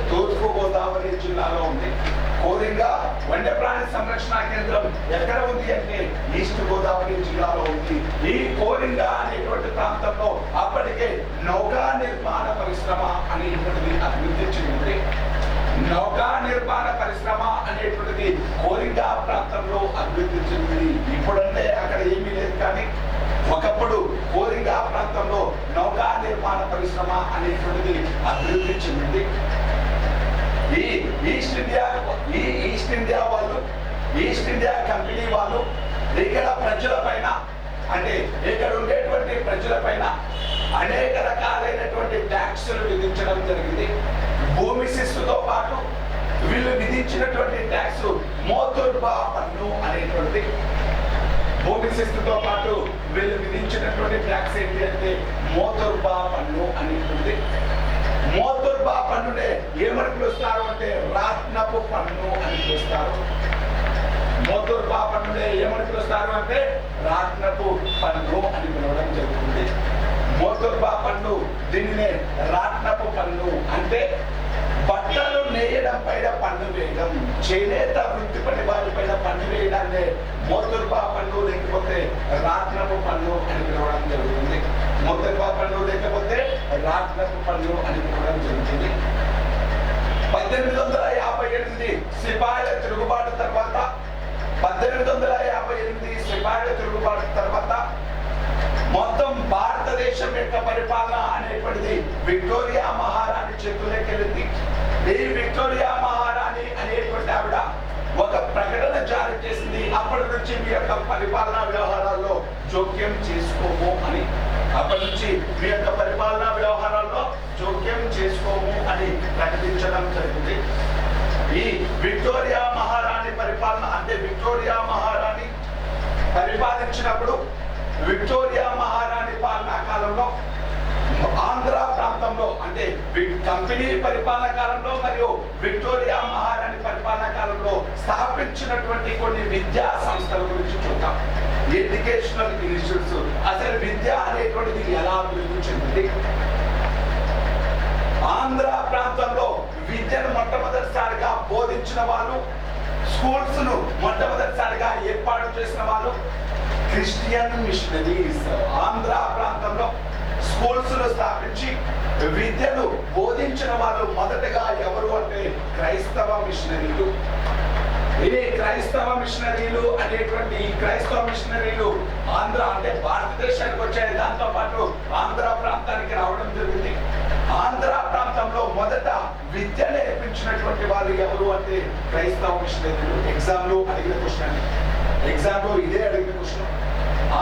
తూర్పు గోదావరి జిల్లాలో ఉంది. కోరింగ వన్యప్రాణి సంరక్షణ కేంద్రం ఎక్కడ ఉంది అంటే ఈస్ట్ గోదావరి జిల్లాలో ఉంది. ఈ కోరింగ అనేటువంటి ప్రాంతంలో అప్పటికే నౌకా నిర్మాణ పరిశ్రమ అనేటువంటిది అభివృద్ధి చెందింది. నౌకా నిర్మాణ పరిశ్రమ అనేటువంటిది కోరింగ ప్రాంతంలో అభివృద్ధి చెందింది. ఇప్పుడంటే ఏమీ లేదు. కానీ ఒకప్పుడు కోరింగా ప్రాంతంలో నౌకా నిర్మాణ పరిశ్రమ అనేటువంటిది అభివృద్ధి చెందింది. ఈ ఈస్ట్ ఇండియా కంపెనీ వాళ్ళు ఇక్కడ ప్రజల పైన, అంటే ఇక్కడ ఉండేటువంటి ప్రజల పైన అనేక రకాలైనటువంటి ట్యాక్సులు విధించడం జరిగింది. భూమి శిస్తుతో పాటు వీళ్ళు విధించినటువంటి ట్యాక్స్ మోతుర్బా పన్ను అనేటువంటిది. భూమి శిస్తుతో పాటు వీళ్ళు విధించినటువంటి ట్యాక్స్ ఏంటి అంటే మోతుర్బా పన్ను అనేటువంటిది. మోతుర్బా పన్నునే ఏమని పిలుస్తారు అంటే రాట్నపు పన్ను అని పిలుస్తారు. మోతుర్బా పన్నునే ఏమని పిలుస్తారు అంటే రాట్నపు పన్ను అని పిలవడం జరుగుతుంది. మోతుర్బా పన్ను, దీనినే రాట్నపు పన్ను అంటే బట్టలు నేయడం పైన పన్ను వేయడం, చేనేత వృత్తి పని వారి పైన పన్ను వేయడాన్ని మోతుర్బా పన్ను లేకపోతే రాట్నపు పన్ను అని పిలవడం జరుగుతుంది. మోతుర్బా పన్ను లేకపోతే రాట్నపు పన్ను అని పిలవడం జరుగుతుంది. 1858 సిపాయిల తిరుగుబాటు తర్వాత 1858 సిపాయిల తిరుగుబాటు తర్వాత మొత్తం భారతదేశం యొక్క పరిపాలన అనేటువంటిది విక్టోరియా మహారాణి చేతుల్లోకి వెళ్ళింది. ఈ విక్టోరియా మహారాణి అనేటువంటి ఆవిడ ఒక ప్రకటన జారీ చేసింది. అప్పటి నుంచి మీ యొక్క పరిపాలనా వ్యవహారాల్లో జోక్యం చేసుకోము అని. అప్పటి నుంచి మీ యొక్క పరిపాలనా వ్యవహారాల్లో జోక్యం చేసుకోము అని ప్రకటించడం జరిగింది. ఈ విక్టోరియా మహారాణి పరిపాలన అంటే విక్టోరియా మహారాణి పరిపాలించినప్పుడు విక్టోరియా మహారాణి పాలనా కాలంలో ఆంధ్ర ప్రాంతంలో అంటే కంపెనీ పరిపాలన కాలంలో మరియు విక్టోరియా మహారాణి పరిపాలన కాలంలో స్థాపించినటువంటి కొన్ని విద్యా సంస్థల గురించి చూద్దాం. ఎడ్యుకేషనల్ ఇన్స్టిట్యూట్స్, అసలు విద్య అనేటువంటిది ఎలా అభివృద్ధి చెందింది. ఆంధ్ర ప్రాంతంలో విద్యను మొట్టమొదటిసారిగా బోధించిన వాళ్ళు, స్కూల్స్ ను మొట్టమొదటిసారిగా ఏర్పాటు చేసిన వాళ్ళు క్రిస్టియన్ మిషనరీస్. ఆంధ్ర ప్రాంతంలో స్కూల్స్ ను స్థాపించి విద్యను బోధించిన వాళ్ళు మొదటగా ఎవరు అంటే క్రైస్తవ మిషనరీలు. ఈ క్రైస్తవ మిషనరీలు అనేటువంటి క్రైస్తవ మిషనరీలు ఆంధ్ర అంటే భారతదేశానికి వచ్చాయి. దాంతో పాటు ఆంధ్ర ప్రాంతానికి రావడం జరిగింది. ఆంధ్ర ప్రాంతంలో మొదట విద్య నేర్పించినటువంటి వాళ్ళు ఎవరు అంటే క్రైస్తవ మిషనరీలు. ఎగ్జామ్ లో అడిగిన క్వశ్చన్, ఇదే అడిగిన క్వశ్చన్.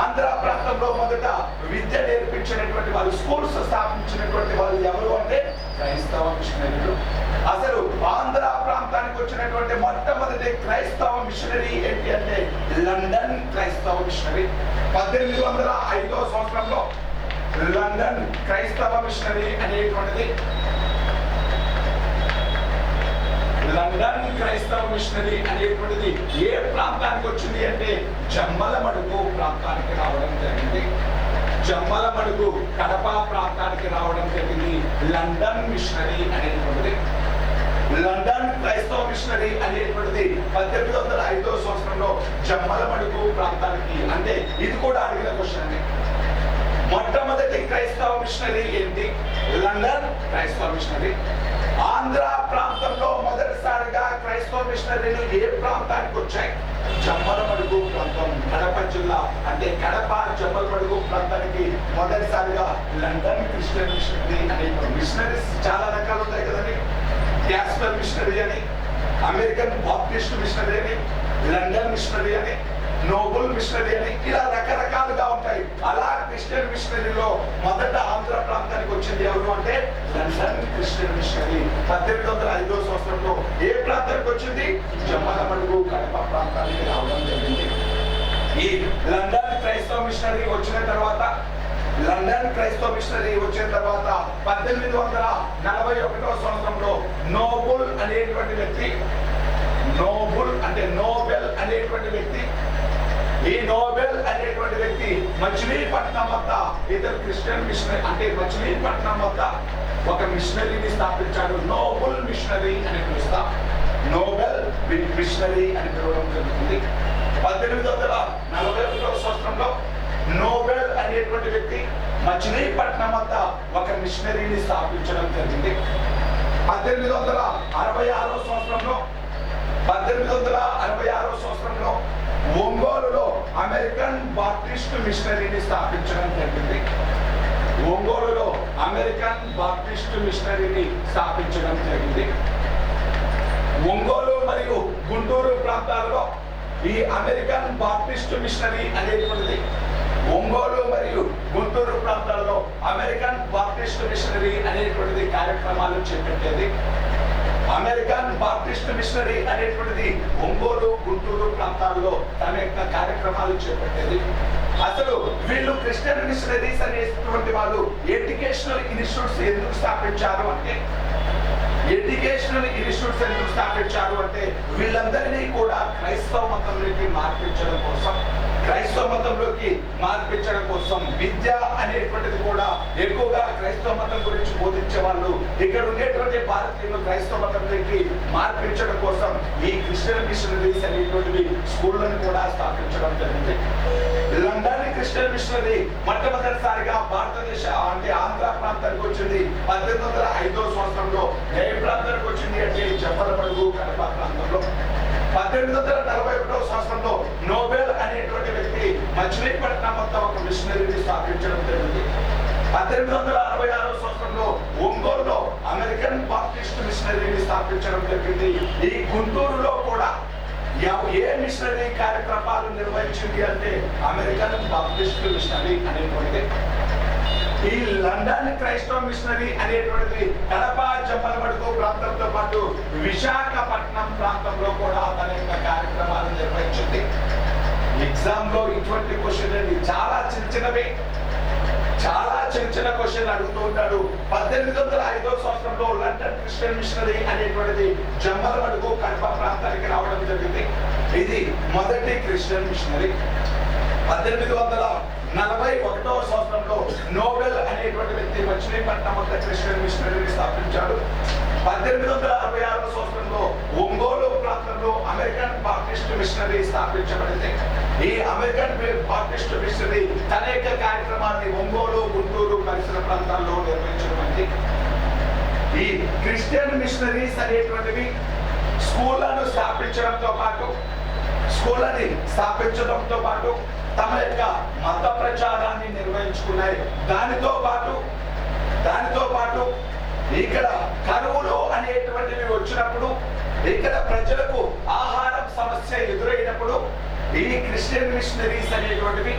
ఆంధ్ర ప్రాంతంలో మొదట విద్య నేర్పించినటువంటి వాళ్ళు, స్కూల్స్ స్థాపించినటువంటి వాళ్ళు ఎవరు అంటే క్రైస్తవ మిషనరీలు. అసలు ఆంధ్ర ప్రాంతానికి వచ్చినటువంటి మొట్టమొదటి క్రైస్తవ మిషనరీ ఏంటి అంటే లండన్ క్రైస్తవ మిషనరీ. 1805 సంవత్సరంలో లండన్ క్రైస్తవ మిషనరీ అనేటువంటిది, లండన్ క్రైస్తవ మిషనరీ అనేటువంటిది ఏ ప్రాంతానికి వచ్చింది అంటే జమ్మలమడుగు ప్రాంతానికి రావడం జరిగింది. జమ్మలమడుగు కడప ప్రాంతానికి రావడం జరిగింది. లండన్ మిషనరీ అనేటువంటిది, లండన్ క్రైస్తవ మిషనరీ అనేటువంటిది 1805 సంవత్సరంలో జమ్మలమడుగు ప్రాంతానికి, అంటే ఇది కూడా అడిగిన క్వశ్చన్. మొట్టమొదటి క్రైస్తవ మిషనరీ ఏంటి? లండన్ క్రైస్తవ మిషనరీ. ఆంధ్ర ప్రాంతంలో మొదటిసారిగా క్రైస్తవ మిషనరీలు ఏ ప్రాంతానికి వచ్చాయి? జమ్మలమడుగు ప్రాంతం, కడప జిల్లా అంటే కడప జమ్మలమడుగు ప్రాంతానికి మొదటిసారిగా లండన్ క్రిస్టియన్ మిషనరీ అనే మిషనరీస్ చాలా రకాలు ఉంటాయి కదండి. గ్యాస్పర్ మిషనరీ అని, అమెరికన్ బాప్టిస్ట్ మిషనరీ అని, లండన్ మిషనరీ అని, నోబుల్ మిషనరీ అని, ఇలా రకరకాలుగా ఉంటాయి. అలా క్రిస్టియన్ మిషనరీలో మొదట ఆంధ్ర ప్రాంతానికి వచ్చింది ఎవరు అంటే లండన్ క్రిస్టియన్ మిషనరీ. 1805 సంవత్సరంలో ఏ ప్రాంతానికి వచ్చింది? జమ్మలమడుగు కడప ప్రాంతానికి రావడం జరిగింది. ఈ లండన్ క్రైస్తవ మిషనరీ వచ్చిన తర్వాత 1841 సంవత్సరంలో నోబుల్ అనేటువంటి వ్యక్తి, నోబుల్ అంటే నోబెల్ అనేటువంటి వ్యక్తి, ఈ నోబెల్ అనేటువంటి వ్యక్తి మచిలీపట్నం వద్ద ఇతర క్రిస్టియన్ మిషనరీ అంటే మచిలీపట్నం వద్ద ఒక మిషనరీని స్థాపించాడు. నోబుల్ మిషనరీ అని పిలుస్తాం. నోబెల్ మిషనరీ అని పిలవడం జరుగుతుంది. 1841 సంవత్సరంలో నోబెల్ అనేటువంటి వ్యక్తి మచిలీపట్నం వద్ద ఒక మిషనరీని స్థాపించడం జరిగింది. 1866 సంవత్సరంలో ఒంగోలులో అమెరికన్ బాప్టిస్ట్ మిషనరీని స్థాపించడం జరిగింది. ఒంగోలులో అమెరికన్ బాప్టిస్ట్ మిషనరీని స్థాపించడం జరిగింది. ఒంగోలు మరియు గుంటూరు ప్రాంతాల్లో ఈ అమెరికన్ బాప్టిస్ట్ మిషనరీ అనేటువంటిది, ఒంగోలు మరియు గుంటూరు ప్రాంతాల్లో అమెరికన్ బాప్టిస్ట్ మిషనరీ అనేటువంటిది కార్యక్రమాలు చేపట్టేది. అమెరికన్ బాప్టిస్ట్ మిషనరీ అనేటువంటిది ఒంగోలు గుంటూరు ప్రాంతాల్లో తన యొక్క కార్యక్రమాలు చేపట్టేది. అసలు వీళ్ళు క్రిస్టియన్ మిషనరీస్ అనేటువంటి వాళ్ళు ఎడ్యుకేషనల్ ఇన్స్టిట్యూట్స్ ఎందుకు స్థాపించారు అంటే, ఎడ్యుకేషనల్ ఇన్స్టిట్యూట్స్ ఎందుకు స్థాపించారు అంటే వీళ్ళందరినీ కూడా క్రైస్తవ మతంలోకి మార్పించడం కోసం, క్రైస్తవ మతంలోకి మార్పించడం కోసం విద్య అనేటువంటిది కూడా ఎక్కువగా క్రైస్తవ మతం గురించి బోధించే వాళ్ళు ఇక్కడ ఉండేటువంటి భారతీయులు క్రైస్తవ మతంలోకి మార్పించడం కోసం ఈ క్రిస్టియన్ మిషనరీస్ అనేటువంటివి స్కూళ్ళను కూడా స్థాపించడం జరిగింది. లండన్ క్రిస్టియన్ మిషనరీ మొట్టమొదటిసారిగా భారతదేశ అంటే ఆంధ్ర ప్రాంతానికి వచ్చింది 1805వ సంవత్సరంలో. ఏ ప్రాంతానికి వచ్చింది అంటే చెప్పలమడుగు కడప ప్రాంతంలో. 1841వ సంవత్సరంలో నోబెల్ అనేటువంటి వ్యక్తి మచిలీపట్నం వద్ద ఒక మిషనరీని స్థాపించడం జరిగింది. 1866వ సంవత్సరంలో ఒంగోలులో అమెరికన్ బాప్టిస్ట్ మిషనరీని స్థాపించడం జరిగింది. ఈ గుంటూరులో కూడా ఏ మిషనరీ కార్యక్రమాలు నిర్వహించింది అంటే అమెరికన్ బాప్టిస్ట్ మిషనరీ అనేటువంటిది. ఈ లండన్ క్రైస్తవ మిషనరీ అనేటువంటిది కడప జమ్మలమడుగు ప్రాంతంతో పాటు విశాఖపట్నం ప్రాంతంలో కూడా తన యొక్క కార్యక్రమాలు నిర్వహించింది. ఎగ్జామ్ లో ఇటువంటి క్వశ్చన్ అండి, చాలా చిన్నవి, చాలా చిన్న క్వశ్చన్ అడుగుతూ ఉంటాడు. 1805వ సంవత్సరంలో లండన్ క్రిస్టియన్ మిషనరీ అనేటువంటిది జమ్మలమడుగు కడప ప్రాంతానికి రావడం జరిగింది. ఇది మొదటి క్రిస్టియన్ మిషనరీ. 1841వ సంవత్సరంలో నోబెల్ అనేటువంటి వ్యక్తి మచిలీపట్నం వద్ద క్రిస్టియన్ మిషనరీని స్థాపించాడు. 1866వ సంవత్సరంలో ఒంగోలు ప్రాంతంలో అమెరికన్ బాప్టిస్ట్ మిషనరీ స్థాపించబడింది. ఈ అమెరికన్ బాప్టిస్ట్ మిషనరీ తన యొక్క కార్యక్రమాన్ని ఒంగోలు గుంటూరు పరిసర ప్రాంతాల్లో నిర్వహించబడింది. ఈ క్రిస్టియన్ మిషనరీస్ అనేటువంటివి స్కూళ్లను స్థాపించడంతో పాటు తమ యొక్క మత ప్రచారాన్ని నిర్వహించుకున్నాయి. దానితో పాటు ఇక్కడ కరువులు అనేటువంటివి వచ్చినప్పుడు, ఇక్కడ ప్రజలకు ఆహారం సమస్య ఎదురైనప్పుడు ఈ క్రిస్టియన్ మిషనరీస్ అనేటువంటివి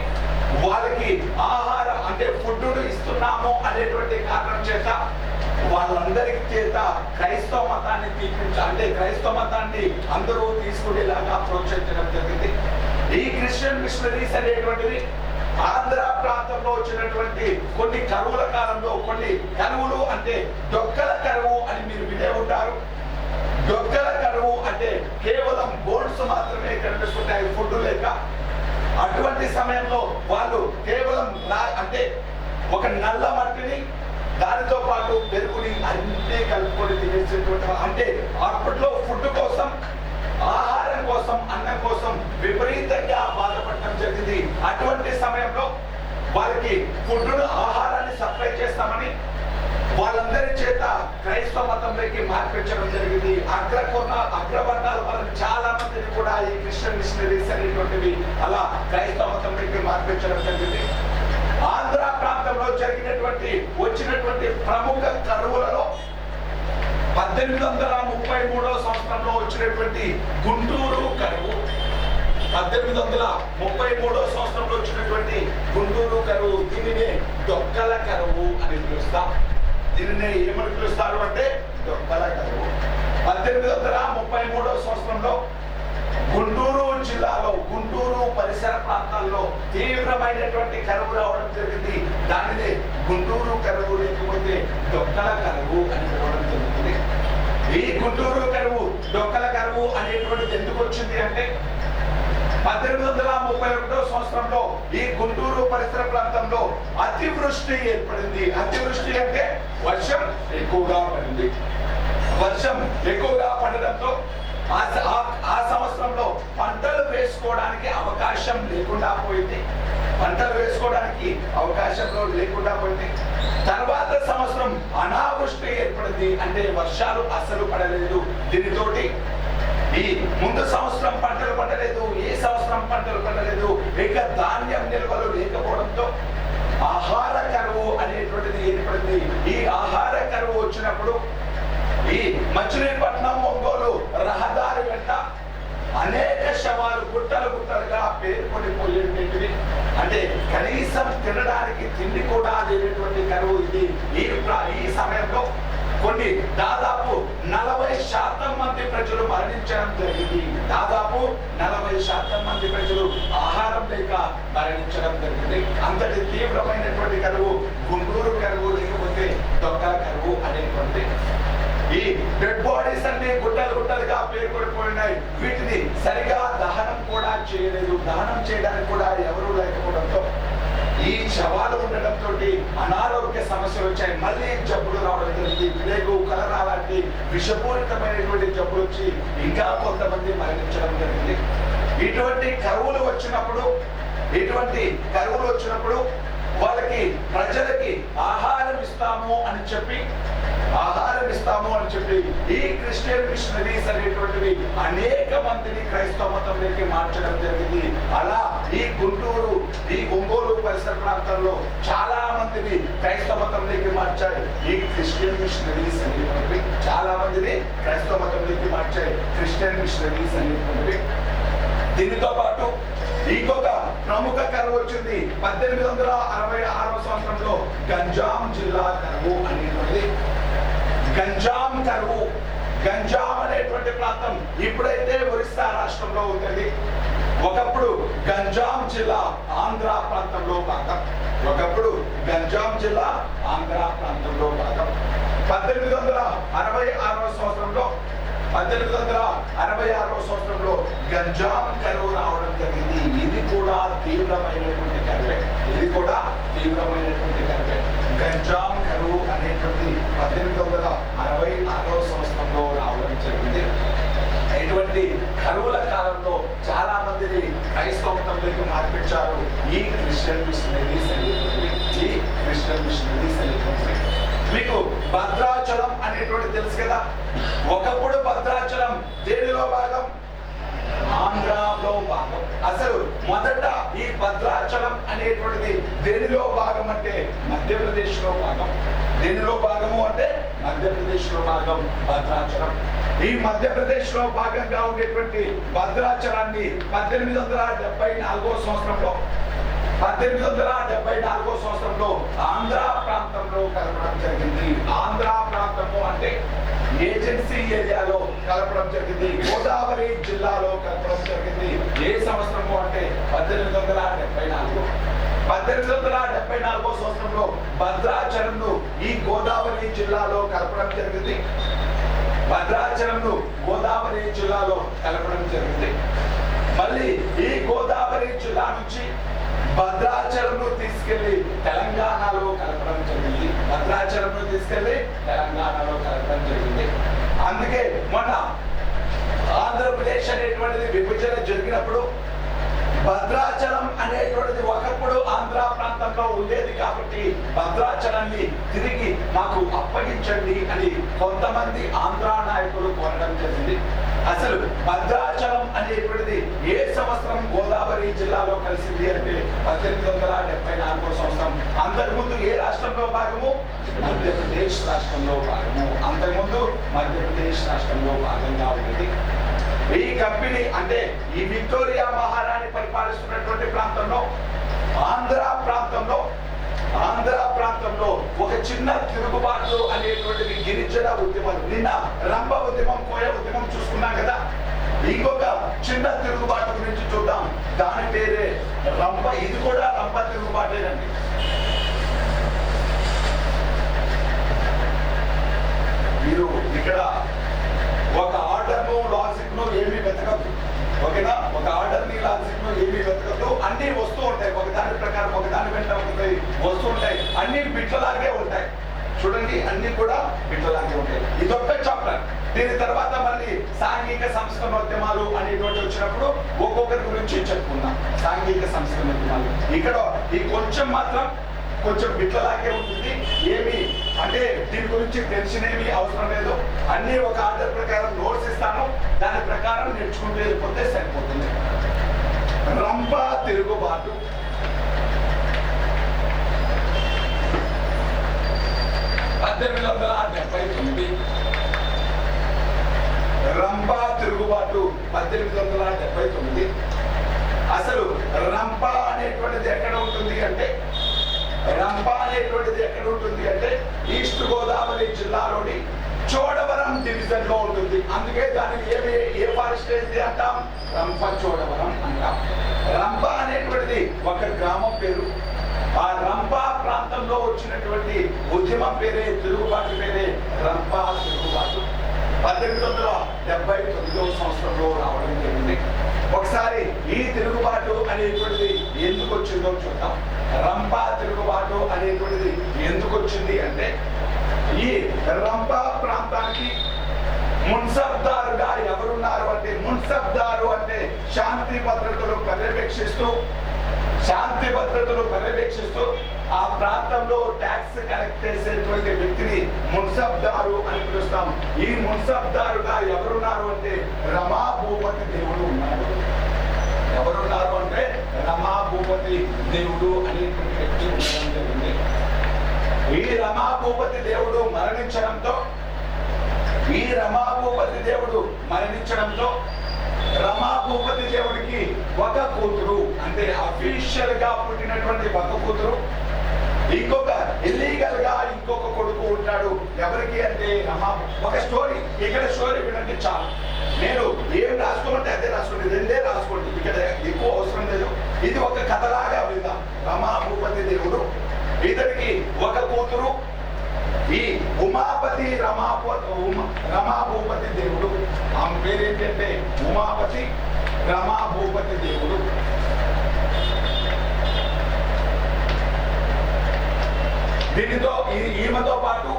వాళ్ళకి ఆహారం అంటే ఫుడ్ ఇస్తున్నాము అనేటువంటి కారణం చేత వాళ్ళందరికి చేత క్రైస్తవ మతాన్ని అంటే క్రైస్తవ మతాన్ని అందరూ తీసుకునేలాగా ప్రోత్సహించడం జరిగింది. ఈ క్రిస్టియన్ మిషనరీస్ అనేటువంటివి ఆంధ్ర ప్రాంతంలో వచ్చినటువంటి కొన్ని కరువుల కాలంలో, కొన్ని కరువులు అంటే డొక్కల కరువు అని మీరు వినే ఉంటారు. డొక్కల కరువు అంటే కేవలం బోన్స్ మాత్రమే కనిపిస్తుంటాయి, ఫుడ్ లేక. అటువంటి సమయంలో వాళ్ళు కేవలం అంటే ఒక నల్ల మట్టిని దానితో పాటు పెరుగుని అన్ని కలుపుకొని తినేసేటువంటి, అంటే అప్పట్లో ఫుడ్ కోసం, ఆహారం కోసం, అన్నం కోసం విపరీతంగా బాధపడటం జరిగింది. అటువంటి సమయంలో వారికి ఫుడ్ ఆహారాన్ని సప్లై చేస్తామని వాళ్ళందరి చేత క్రైస్తవ మతంలోకి మార్పించడం జరిగింది. అగ్రవర్ణాల వాళ్ళని చాలా మందిని కూడా ఈ క్రిస్టియన్ మిషనరీస్ అనేటువంటివి అలా క్రైస్తవ మతంలోకి మార్పించడం జరిగింది. ఆంధ్ర ప్రాంతంలో వచ్చినటువంటి ప్రముఖ కరువులలో 1833వ సంవత్సరంలో వచ్చినటువంటి గుంటూరు కరువు, 1833వ సంవత్సరంలో వచ్చినటువంటి గుంటూరు కరువు, దీనినే డొక్కల కరువు అని పిలుస్తాం. దీనినే ఏమని పిలుస్తారు అంటే డొక్కల కరువు. 1833వ సంవత్సరంలో గుంటూరు జిల్లాలో, గుంటూరు పరిసర ప్రాంతాల్లో తీవ్రమైనటువంటి కరువు రావడం జరిగింది. దానినే గుంటూరు కరువు లేకపోతే డొక్కల కరువు అని పిలవడం జరుగుతుంది. ఈ గుంటూరు కరువు, డొక్కల కరువు అనేటువంటిది ఎందుకు వచ్చింది అంటే 1831వ సంవత్సరంలో ఈ గుంటూరు పరిసర ప్రాంతంలో అతివృష్టి ఏర్పడింది. అతివృష్టి అంటే వర్షం ఎక్కువగా పడింది. వర్షం ఎక్కువగా పడడంతో ఆ సంవత్సరంలో పంటలు వేసుకోవడానికి అవకాశం లేకుండా పోయింది. తర్వాత సంవత్సరం అనావృష్టి ఏర్పడింది, అంటే వర్షాలు అస్సలు పడలేదు. దీనితోటి ఈ ముందు సంవత్సరం పంటలు పండలేదు, ఈ సంవత్సరం పంటలు పండలేదు. ఇక ధాన్యం నిల్వలు లేకపోవడంతో ఆహార కరువు అనేటువంటిది ఏర్పడింది. ఈ ఆహార కరువు వచ్చినప్పుడు ఈ మచిలీపట్నం ఒంగోలు రహదారి వెంట అనేక శవాలు గుట్టలు గుట్టలుగా పేర్కొనిపోయేటువంటివి. అంటే కనీసం తినడానికి తిండి కూడా లేనటువంటి కరువు ఇది. ఈ సమయంలో కొన్ని దాదాపు 40% మంది ప్రజలు మరణించడం జరిగింది. దాదాపు 40% మంది ప్రజలు ఆహారం లేక మరణించడం జరిగింది. అంతటి తీవ్రమైనటువంటి కరువు, గుంటూరు కరువు లేకపోతే దొక్కల కరువు అనేటువంటి. ఈ డెడ్ బాడీస్ అన్ని గుట్టలు గుట్టలుగా పేర్కొనిపోయినాయి. వీటిని సరిగా దహనం కూడా చేయలేదు. దహనం చేయడానికి కూడా ఎవరూ లేకపోవడంతో ఈ శవాలు ఉండడంతో అనారోగ్య సమస్యలు వచ్చాయి. మళ్ళీ జబ్బులు రావడం జరిగింది. ప్లేగు, కలరా లాంటి విషపూరితమైనటువంటి జబ్బులు వచ్చి ఇంకా కొంతమంది మరణించడం జరిగింది. ఇటువంటి కరువులు వచ్చినప్పుడు వాళ్ళకి ప్రజలకి ఆహారం ఇస్తాము అని చెప్పి ఈ క్రిస్టియన్ మిషనరీస్ అనేటువంటివి అనేక మందిని క్రైస్తవ మతంలోకి మార్చడం జరిగింది. అలా ఈ గుంటూరు, ఈ ఒంగోలు పరిసర ప్రాంతాల్లో చాలా మందిని క్రైస్తవ మతంలోకి మార్చాయి ఈ క్రిస్టియన్ మిషనరీస్ అనేటువంటివి. చాలా మందిని క్రైస్తవ మతంలోకి మార్చాయి క్రిస్టియన్ మిషనరీస్ అనేటువంటివి. దీనితో పాటు ఇంకొక ప్రముఖ కరువు వచ్చింది 1866 సంవత్సరంలో. గంజాం జిల్లా కరువు అనేటువంటిది. గంజాం అనేటువంటి ప్రాంతం ఇప్పుడైతే ఒరిస్సా రాష్ట్రంలో ఉంటుంది. ఒకప్పుడు గంజాం జిల్లా ఆంధ్ర ప్రాంతంలో భాగం. 1866 సంవత్సరంలో గంజాం కరువు రావడం జరిగింది. ఇది కూడా తీవ్రమైనటువంటి కరువే. గంజాం కరువు అనేటువంటి 1866 సంవత్సరంలో రావడం జరిగింది. ఇటువంటి కరువుల కాలంలో చాలా మందిని క్రైస్తవ మతంలోకి మార్పించారు ఈ క్రిస్టియన్ మిషనరీస్ అనేటువంటి. మీకు భద్రాచలం అనేటువంటి తెలుసు కదా. ఒకప్పుడు భద్రాచలం దేనిలో భాగం? ఆంధ్రాలో భాగం. అసలు మొదట ఈ భద్రాచలం అనేటువంటిది దేనిలో భాగం అంటే మధ్యప్రదేశ్ లో భాగం. దేనిలో భాగము అంటే మధ్యప్రదేశ్ లో భాగం భద్రాచలం. ఈ మధ్యప్రదేశ్ లో భాగంగా ఉండేటువంటి భద్రాచలాన్ని 1874 సంవత్సరంలో ఆంధ్ర ప్రాంతంలో కలపడం జరిగింది. ఆంధ్ర ప్రాంతము అంటే ఏజెన్సీ ఏరియాలో కలపడం జరిగింది. గోదావరి జిల్లాలో కలపడం జరిగింది. ఏ సంవత్సరము అంటే 1874 సంవత్సరంలో భద్రాచలంను ఈ గోదావరి జిల్లాలో కలపడం జరిగింది. మళ్ళీ ఈ గోదావరి జిల్లా నుంచి భద్రాచలంను తీసుకెళ్లి తెలంగాణలో కలపడం జరిగింది. అందుకే మొన్న ఆంధ్రప్రదేశ్ అనేటువంటిది విభజన జరిగినప్పుడు భద్రాచలం అనేటువంటిది ఒకప్పుడు ఆంధ్ర ప్రాంతంలో ఉండేది కాబట్టి భద్రాచలాన్ని తిరిగి మాకు అప్పగించండి అని కొంతమంది ఆంధ్ర నాయకులు కోరడం జరిగింది. అసలు భద్రాచలం అనేటువంటిది ఏ సంవత్సరం గోదావరి జిల్లాలో కలిసింది అంటే 1874 సంవత్సరం. అంతకుముందు ఏ రాష్ట్రంలో భాగము? మధ్యప్రదేశ్ రాష్ట్రంలో భాగము. అంతకుముందు మధ్యప్రదేశ్ రాష్ట్రంలో భాగంగా ఉండేది. ఈ కంపెనీ అంటే ఈ విక్టోరియా మహారాణి పరిపాలిస్తున్నటువంటి ప్రాంతంలో ఆంధ్ర ప్రాంతంలో ఒక చిన్న తిరుగుబాట్లు అనేటువంటివి గిరిజన ఉద్యమాలు. నిన్న రంభ ఉద్యమం, కోయ ఉద్యమం చూసుకున్నాం కదా. ఇంకొక చిన్న తిరుగుబాటు గురించి చూద్దాం. దాని పేరే రంభ. ఇది కూడా రంభ తిరుగుబాటేనండి. మీరు ఇక్కడ ఒక ఆర్డర్ను, లాజిక్ను ఏమీ వెతకద్దు. ఓకేనా? ఒక ఆర్డర్ని, లాజిక్ను ఏమీ వెతకద్దు. అన్ని వస్తూ ఉంటాయి. ఒకదాని ప్రకారం ఒకదాని వెంట వస్తూ ఉంటాయి. అన్ని బిట్లలాగే ఉంటాయి. చూడండి, అన్ని కూడా బిట్లలాగే ఉంటాయి. ఇదొక్క చాప్టర్. దీని తర్వాత మళ్ళీ సాంఘిక సంస్కరణోద్యమాలు అనేటువంటి వచ్చినప్పుడు ఒక్కొక్కరి గురించి చెప్పుకుందాం. సాంఘిక సంస్కరణోద్యమాలు ఇక్కడ ఈ కొంచెం మాత్రం కొంచెం బిట్లలాగే ఉంటుంది. ఏమి అంటే దీని గురించి తెలిసినవి అవసరం లేదు, అన్ని ఒక ఆర్డర్ ప్రకారం నోట్స్ ఇస్తాను, దాని ప్రకారం నేర్చుకుంటూ వెళ్ళిపోతే సరిపోతుంది. రంప తిరుగుబాటు. రంప తిరుగుబాటు 1879. అసలు రంప అనేటువంటిది ఎక్కడ ఉంటుంది అంటే, రంప అనేటువంటిది ఎక్కడ ఉంటుంది అంటే ఈస్ట్ గోదావరి జిల్లాలోని చోడవరం డివిజన్ లో ఉంటుంది. అందుకే దానికి ఏ ఫారెస్ట్ రేంజ్ అంటాం? రంప చోడవరం అంటాం. రంప అనేటువంటిది ఒక గ్రామం పేరు. ఆ రంప ప్రాంతంలో వచ్చినటువంటి ఉద్యమం పేరే, తిరుగుబాటు పేరే రంప తిరుగుబాటు. 1879 సంవత్సరంలో రావడం జరిగింది. ఒకసారి ఈ తిరుగుబాటు అనేటువంటిది ఎందుకు వచ్చిందో చూద్దాం. రంప తిరుగుబాటు అనేటువంటిది ఎందుకు వచ్చింది అంటే, ఈ రంప ప్రాంతానికి మున్సబ్దారుగా ఎవరున్నారు అంటే, మున్సబ్దారు అంటే శాంతి భద్రతలు పర్యవేక్షిస్తూ ఆ ప్రాంతంలో ట్యాక్స్ కలెక్ట్ చేసేటువంటి వ్యక్తిని మున్సబ్దారు అని పిలుస్తాం. ఈ మున్సబ్దారుగా ఎవరున్నారు అంటే రమా భూపతి దేవుడు ఉన్నాడు. ఎవరున్నారు అంటే రమా భూపతి దేవుడు అనేటువంటి వ్యక్తి ఉండడం జరిగింది. ఈ రమా భూపతి దేవుడు మరణించడంతో రమా భూపతి దేవుడికి ఒక కూతురు, అంటే అఫీషియల్ గా పుట్టినటువంటి ఒక కూతురు, ఇంకొక ఇల్లీగల్ గా ఇంకొక కొడుకు ఉంటాడు. ఎవరికి అంటే రమా. ఒక స్టోరీ, ఇక్కడ స్టోరీ వినండి చాలు. నేను ఏం రాసుకోమంటే అదే రాసుకోండి, రెండే రాసుకోండి, ఇక్కడ ఎక్కువ అవసరం లేదు. ఇది ఒక కథలాగా విందాం. రమా భూపతి దేవుడు, ఇతనికి ఒక కూతురు, ఈ ఉమాపతి రమాభూపతి దేవుడు. ఆమె పేరు ఏంటంటే ఉమాపతి రమాభూపతి దేవుడు. దీనితో ఈమెతో పాటు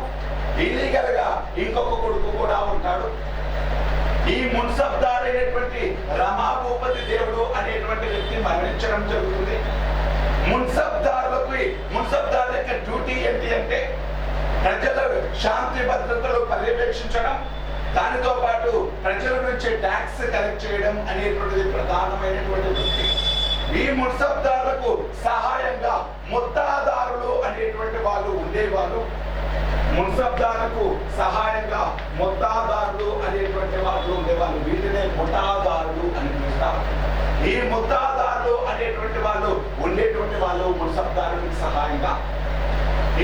ఇల్లీగల్ గా ఇంకొక కొడుకు కూడా ఉంటాడు. ఈ మున్సబ్దార్ అయినటువంటి రమాభూపతి దేవుడు అనేటువంటి వ్యక్తి మరణించడం జరుగుతుంది. మున్సబ్దార్ యొక్క డ్యూటీ ఏంటి అంటే ప్రజల శాంతి భద్రతలు పర్యవేక్షించడం, దానితో పాటు ప్రజల నుంచి ట్యాక్స్ కలెక్ట్ చేయడం అనేటువంటిది ప్రధానమైనటువంటి వృత్తి. ఈ మున్సబ్దారులకు సహాయంగా ముత్తాదారులు అనేటువంటి వాళ్ళు ఉండేవాళ్ళు. మున్సబ్దారులకు సహాయంగా ముత్తాదారులు అనేటువంటి వాళ్ళు ఉండేవాళ్ళు. వీటినే ముఠాదారులు అని పిలుస్తారు. ఈ ముత్తాదారులు అనేటువంటి వాళ్ళు ఉండేటువంటి వాళ్ళు మున్సబ్దారులకు సహాయంగా.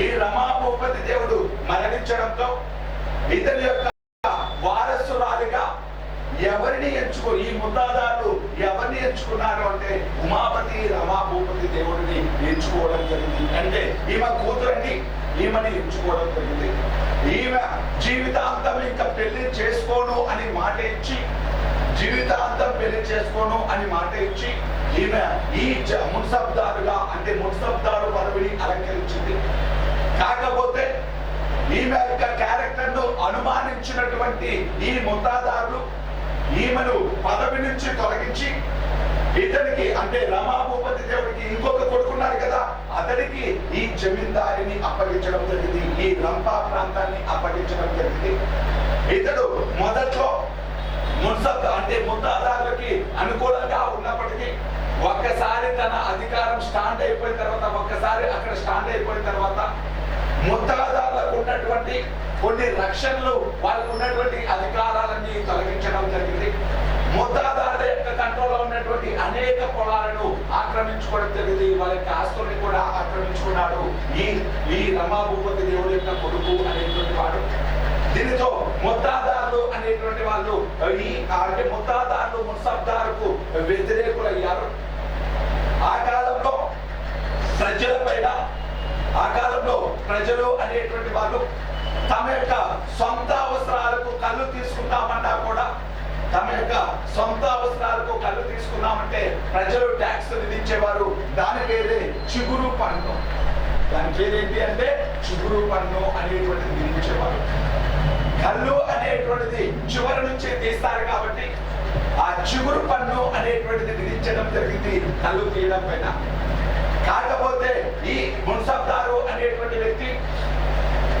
ఈ రమాభూపతి దేవుడు మరణించడంతో ఇతని యొక్క వారసురాలిగా ఎవరిని ఈ ముత్తాదారులు ఎవరిని ఎంచుకున్నారు అంటే ఉమాపతి రమాభూపతి దేవుడిని ఎంచుకోవడం జరిగింది. అంటే ఈమె కూతురండి, ఈమెని ఎంచుకోవడం జరిగింది. ఈమె జీవితాంతం ఇంకా పెళ్లి చేసుకోను అని మాట ఇచ్చి ఈమె ఈ మున్సబ్దారుగా, అంటే మున్సబ్దారు పదవిని అలంకరించింది. కాకపోతే ఈమె యొక్క క్యారెక్టర్ ను అనుమానించినటువంటి ఈ ముత్తాదారులు ఈమెను పదవి నుంచి తొలగించి ఇతనికి, అంటే రమాభూపతి దేవుడికి ఇంకొక కొడుకున్నాడు కదా, అతడికి ఈ జమీందారిని అప్పగించడం జరిగింది. ఈ రంపా ప్రాంతాన్ని అప్పగించడం జరిగింది. ఇతడు మొదట్లో అంటే ముత్తాదారులకి అనుకూలంగా ఉన్నప్పటికీ ఒక్కసారి తన అధికారం స్టాండ్ అయిపోయిన తర్వాత ముత్తాదారులకు ఉన్నటువంటి కొన్ని రక్షణలు, వాళ్ళకు ఉన్నటువంటి అధికారాలన్నీ తొలగించడం జరిగింది. ముత్తాదారుల యొక్క కంట్రోల్లో ఉన్నటువంటి అనేక పొలాలను ఆక్రమించుకోవడం జరిగింది. వాళ్ళ యొక్క ఆస్తుల్ని కూడా ఆక్రమించుకున్నాడు ఈ రమాభూపతి దేవుడి యొక్క కొడుకు అనేటువంటి వాడు. దీనితో ముత్తాదారులు అనేటువంటి వాళ్ళు అంటే ముత్తాదారులు మున్సబ్దారుకు వ్యతిరేకులయ్యారు. ఆ కాలంలో ప్రజలు అనేటువంటి వాళ్ళు తమ యొక్క సొంత అవసరాలకు కళ్ళు తీసుకున్నామంటే ప్రజలు ట్యాక్స్ విధించేవారు. దాని పేరే చిగురు పన్ను. దాని పేరేంటి అంటే చిగురు పన్ను అనేటువంటిది విధించేవారు. కళ్ళు అనేటువంటిది చివరి నుంచి తీస్తారు కాబట్టి ఆ చిగురు పన్ను అనేటువంటిది విధించడం జరిగింది కళ్ళు తీయడం పైన. కాకపోతే ఈ మున్సబ్దారు అనేటువంటి వ్యక్తి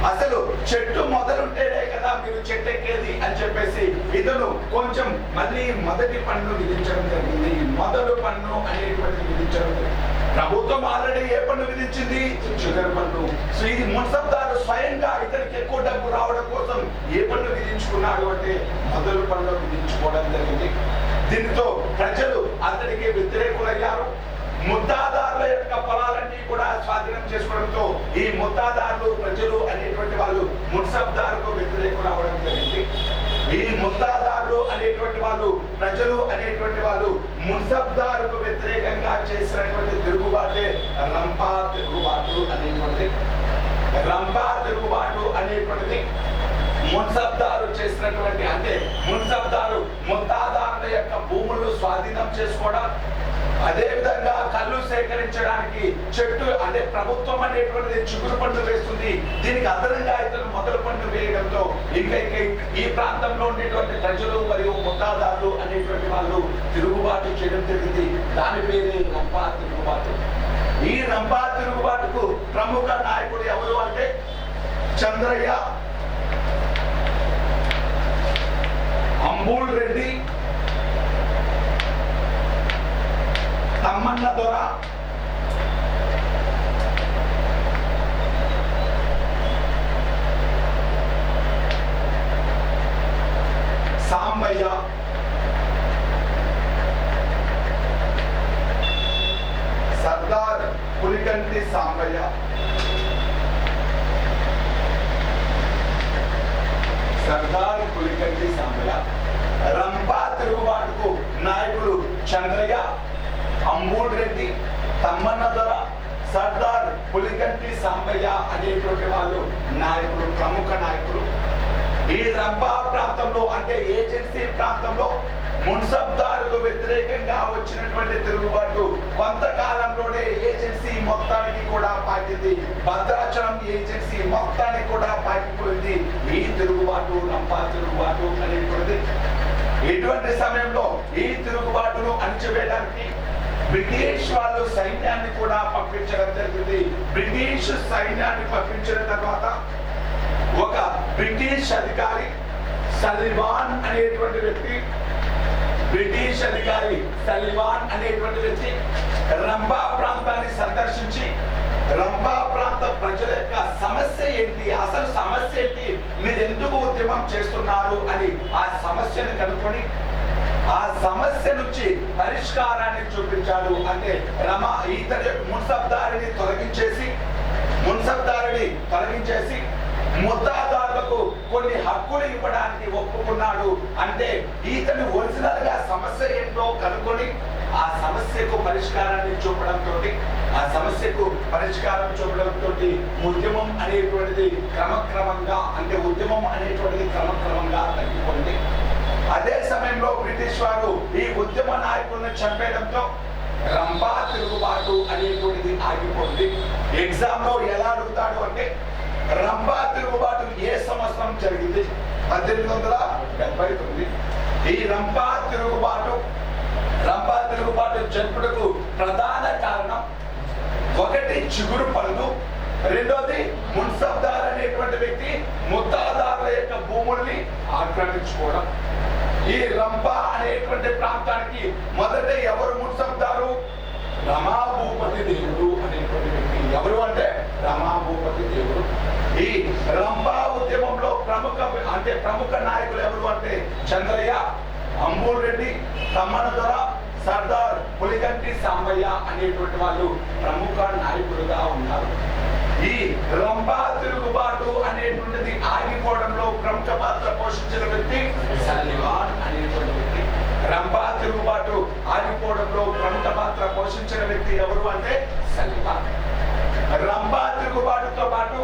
అసలు చెట్టు మొదలుంటేనే కదా మీరు చెట్టు ఎక్కేది అని చెప్పేసి ఇతను కొంచెం మళ్ళీ మొదటి పన్ను విధించడం జరిగింది. మొదలు పన్ను అనేటువంటిది విధించడం జరిగింది. ప్రభుత్వం ఆల్రెడీ ఏ పన్ను విధించింది? షుగర్ పన్ను. సో ఇది మున్సబ్దారు స్వయంగా ఇతనికి ఎక్కువ డబ్బు రావడం కోసం ఏ పన్ను విధించుకున్నాడు అంటే మొదలు పన్ను విధించుకోవడం జరిగింది. దీనితో ప్రజలు అతనికి వ్యతిరేకులయ్యారు. ముద్దాదారుల యొక్క పొలాలన్నీ కూడా స్వాధీనం చేసుకోవడంతో ఈ ముద్దాదారులు ప్రజలు అనేటువంటి వాళ్ళు మున్సబ్దారుకు వ్యతిరేకులు అవడం జరిగింది. ఈ ముద్దాదారులు అనేటువంటి వాళ్ళు ప్రజలు అనేటువంటి వాళ్ళు మున్సబ్దారుకు వ్యతిరేకంగా చేసినటువంటి తిరుగుబాటే రంపా తిరుగుబాటు అనేటువంటిది. రంపా తిరుగుబాటు అనేటువంటిది మున్సబ్దారు చేసినటువంటి, అంటే మున్సబ్దారు ముద్దాదారుల యొక్క భూములు స్వాధీనం చేసుకోవడం, అదే విధంగా కళ్ళు సేకరించడానికి చెట్టు అంటే ప్రభుత్వం అనేటువంటిది చిగురు పన్ను వేస్తుంది. దీనికి అదనంగా ఇతను మొదలు పన్ను వేయడంతో ఇంకా ఈ ప్రాంతంలో ఉండేటువంటి ప్రజలు మరియు ముద్దాదారులు అనేటువంటి వాళ్ళు తిరుగుబాటు చేయడం జరిగింది. దాని పేరే రంపా తిరుగుబాటు. ఈ రంపా తిరుగుబాటుకు ప్రముఖ నాయకుడు ఎవరు అంటే చంద్రయ్య, అంబూల్ రెడ్డి, తమ్మన్న దొర, సాంబయ్య, సర్దార్ పులికంటి సాంబయ్య, సర్దార్ పులికంటి సాంబయ్య. రంపా తిరుగుబాటుకు నాయకులు చంద్రయ్య, అంబూల్ రెడ్డి, తమ్మన్న దొర, సర్దార్ పులికంటి సాంబయ్య అనేటువంటి వాళ్ళు నాయకులు, ప్రముఖ నాయకులు. ఈ రంపా ప్రాంతంలో అంటే ఏజెన్సీ ప్రాంతంలో మున్సబ్దారుకు వ్యతిరేకంగా వచ్చినటువంటి తిరుగుబాటు కొంతకాలంలోనే ఏజెన్సీ మొత్తానికి కూడా పాకింది. భద్రాచలం ఏజెన్సీ మొత్తానికి కూడా పాకిపోయింది ఈ తిరుగుబాటు, రంపా తిరుగుబాటు అనేటువంటిది. ఇటువంటి సమయంలో ఈ తిరుగుబాటును అణచివేయడానికి బ్రిటిష్ వాళ్ళు సైన్యాన్ని కూడా పంపించడం జరిగింది. బ్రిటిష్ సైన్యాన్ని పంపించిన తర్వాత ఒక బ్రిటిష్ అధికారి సలివాన్ అనేటువంటి వ్యక్తి, బ్రిటిష్ అధికారి సలివాన్ అనేటువంటి వ్యక్తి రంపా ప్రాంతాన్ని సందర్శించి రంపా ప్రాంత ప్రజల యొక్క సమస్య ఏంటి, అసలు సమస్య ఏంటి, మీరు ఎందుకు ఉద్యమం చేస్తున్నారు అని ఆ సమస్యను కనుక్కొని ఆ సమస్య నుంచి పరిష్కారాన్ని చూపించాడు. అంటే ఇతని మున్సబ్దారిని తొలగించేసి ముద్దాదారులకు కొన్ని హక్కులు ఇవ్వడానికి ఒప్పుకున్నాడు. అంటే ఇతను ఒరిజినల్ గా సమస్య ఏంటో కనుక్కొని ఆ సమస్యకు పరిష్కారం చూపడంతో ఉద్యమం అనేటువంటిది క్రమక్రమంగా తగ్గిపోయింది. అదే సమయంలో బ్రిటిష్ వారు ఈ ఉద్యమ నాయకులను చంపేయడంతో రంపా తిరుగుబాటు అనేటువంటిది ఆగిపోయింది. ఎగ్జామ్ లో ఎలా అడుగుతాడు అంటే రంపా తిరుగుబాటు ఏ సంవత్సరం జరిగింది? 1879. ఈ రంపా తిరుగుబాటు జరుపుటకు ప్రధాన కారణం ఒకటి చిగురు పన్ను, రెండోది మున్సబ్దార్ అనేటువంటి వ్యక్తి ముద్దాదారుల యొక్క భూముల్ని ఆక్రమించుకోవడం. ఈ రంపా అనేటువంటి ప్రాంతానికి మొదట ఎవరు మున్సబ్దారు? రమాభూపతి దేవుడు అనేటువంటి వ్యక్తి. ఎవరు అంటే రమాభూపతి దేవుడు. ఈ రంపా ఉద్యమంలో ప్రముఖ నాయకులు ఎవరు అంటే చంద్రయ్య, అంబూల్ రెడ్డి, తమ్మన్న దొర, సర్దార్ పులికంటి సాంబయ్య అనేటువంటి వాళ్ళు ప్రముఖ నాయకులుగా ఉన్నారు. ఈ రంపా తిరుగుబాటు అనేటువంటిది ఆగిపోవడంలో ప్రముఖ పాత్ర పోషించిన వ్యక్తి సలివాన్ అనేటువంటి వ్యక్తి. రంపా తిరుగుబాటు ఆగిపోవడంలో ప్రముఖ పాత్ర పోషించిన వ్యక్తి ఎవరు అంటే సలివాన్. రంపా తిరుగుబాటుతో పాటు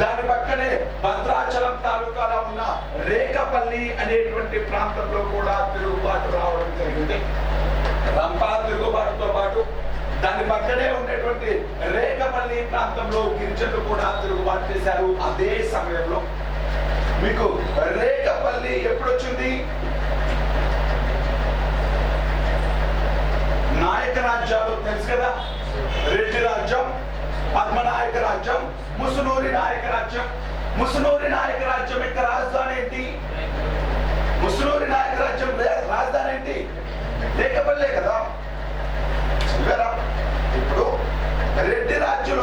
దాని పక్కనే భద్రాచలం తాలూకాలో ఉన్న రేకపల్లి అనేటువంటి ప్రాంతంలో కూడా తిరుగుబాటు రావడం జరిగింది. రంపా తిరుగుబాటుతో పాటు దాని పక్కనే ఉండేటువంటి రేకపల్లి ప్రాంతంలో గిరిజనులు కూడా తిరుగుబాటు చేశారు. అదే సమయంలో మీకు రేకపల్లి ఎప్పుడు వచ్చింది? నాయక రాజ్యాలు తెలుసు కదా, రెడ్డి రాజ్యం, పద్మనాయక రాజ్యం, ముసునూరి నాయక రాజ్యం. ముసునూరి నాయక రాజ్యం యొక్క రాజధాని ఏంటి? ముసునూరి నాయక రాజ్యం రాజధాని ఏంటి? రేకపల్లె కదా. చదివారా? ఇప్పుడు రెడ్డి రాజుల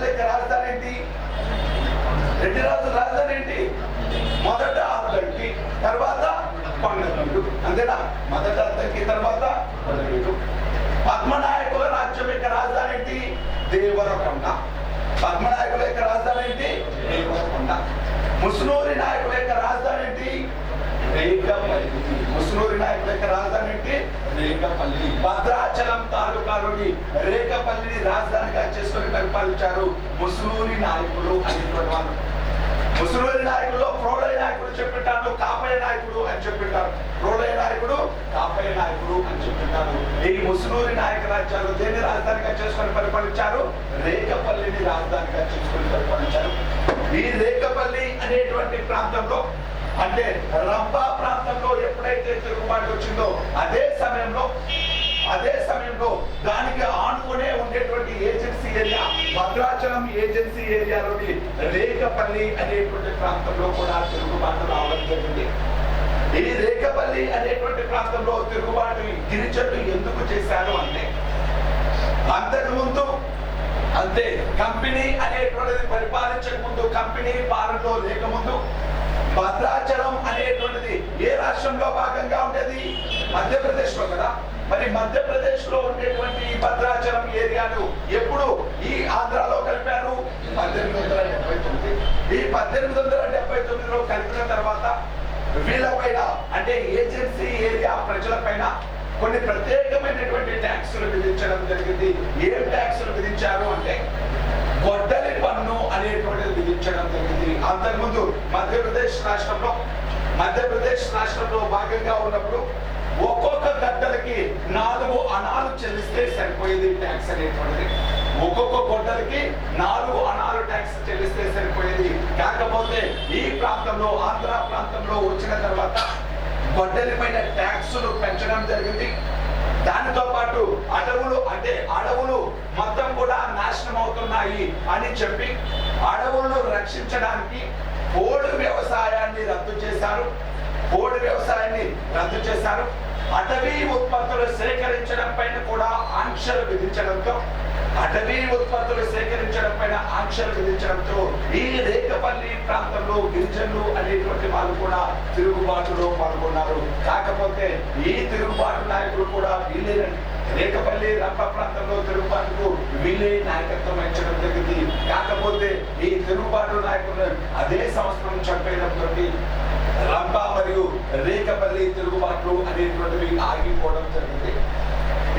యొక్క రాజధాని ఏంటి? రెడ్డి రాజుల రాజధాని ఏంటి? మొదట అద్దంకి, తర్వాత కొండవీడు. అంతేనా? మొదట అద్దంకి, తర్వాత కొండవీడు. పద్మనాయకుల రాజ్యం యొక్క రాజధాని ఏంటి? దేవరకొండ. పద్మనాయకుల యొక్క రాజధాని ఏంటి? దేవరకొండ. ముసునూరి నాయకుల యొక్క రాజధాని ఏంటి? రేకపల్లి. ముసునూరి నాయకుల యొక్క రాజధాని ఏంటి? రేకపల్లి. భద్రాచలం తాలూకాలోని రేకపల్లిని రాజధానిగా చేసుకొని పరిపాలించారు ముసునూరి నాయకులు అనేటువంటి వాళ్ళు. ముసునూరి నాయకులు ప్రోడయ నాయకుడు చెప్పింటారు, కాపయ్య నాయకుడు అని చెప్పింటారు. ప్రోడయ నాయకుడు, కాపయ్య నాయకుడు అని చెప్పింటారు. ఈ ముసునూరి నాయక రాజ్యాలు దేన్ని రాజధానిగా చేసుకొని పరిపాలించారు? రేకపల్లిని రాజధానిగా చేసుకొని పరిపాలించారు. ఈ రేకపల్లి అనేటువంటి ప్రాంతంలో, అంటే రంపా ప్రాంతంలో ఎప్పుడైతే తిరుగుబాటు వచ్చిందో అదే సమయంలో దానికి ఆనుకునే ఉండేటువంటి ఏజెన్సీ ఏరియా, భద్రాచలం ఏజెన్సీ ఏరియాలోని రేకపల్లి అనేటువంటి ప్రాంతంలో కూడా తిరుగుబాటు రావడం జరిగింది. ఈ రేకపల్లి అనేటువంటి ప్రాంతంలో తిరుగుబాటు గిరిజనులు ఎందుకు చేశారు అంటే, అంతకుముందు అంతే కంపెనీ అనేటువంటిది పరిపాలించక ముందు, కంపెనీ పాలనలో లేకముందు భద్రాచలం అనేటువంటిది ఏ రాష్ట్రంలో భాగంగా ఉండేది? మధ్యప్రదేశ్ లో కదా. మరి మధ్యప్రదేశ్ లో ఉండేటువంటి భద్రాచలం ఏరియాను ఎప్పుడు ఈ ఆంధ్రాలో కలిపారు? 1879. ఈ 1879లో కలిపిన తర్వాత వీళ్ళపైన, అంటే ఏజెన్సీ ఏరియా ప్రజలపైన కొన్ని ప్రత్యేకమైనటువంటి ట్యాక్సులు విధించడం జరిగింది. ఏం ట్యాక్సులు విధించారు అంటే గొడ్డలి పన్ను అనేటువంటిది విధించడం జరిగింది. అంతకుముందు మధ్యప్రదేశ్ రాష్ట్రంలో భాగంగా ఉన్నప్పుడు ఒక్కొక్క గడ్డలకి 4 అణాలు చెల్లిస్తే సరిపోయేది ట్యాక్స్ అనేటువంటిది. ఒక్కొక్క గొడ్డలకి 4 అణాలు ట్యాక్స్ చెల్లిస్తే సరిపోయేది. కాకపోతే ఈ ప్రాంతంలో, ఆంధ్ర ప్రాంతంలో వచ్చిన తర్వాత గొడ్డలి పైన ట్యాక్సులు పెంచడం జరిగింది. దానితో పాటు అడవులు మొత్తం కూడా నాశనం అవుతున్నాయి అని చెప్పి అడవులను రక్షించడానికి పోడు వ్యవసాయాన్ని రద్దు చేశారు. అటవీ ఉత్పత్తులు సేకరించడం పైన కూడా ఆంక్షలు విధించడంతో ఈ రేకపల్లి ప్రాంతంలో గిరిజనులు అనేటువంటి వాళ్ళు కూడా తిరుగుబాటులో పాల్గొన్నారు. కాకపోతే ఈ తిరుగుబాటు నాయకులు కూడా వీళ్ళేనండి. రేకపల్లి రంప ప్రాంతంలో తిరుగుబాటుకు వీళ్ళే నాయకత్వం వహించడం జరిగింది. కాకపోతే ఈ తిరుగుబాటు నాయకులు అదే సంవత్సరం చంపేయడంతో రంప మరియు రేకపల్లి తిరుగుబాట్లు అనేటువంటివి ఆగిపోవడం జరిగింది.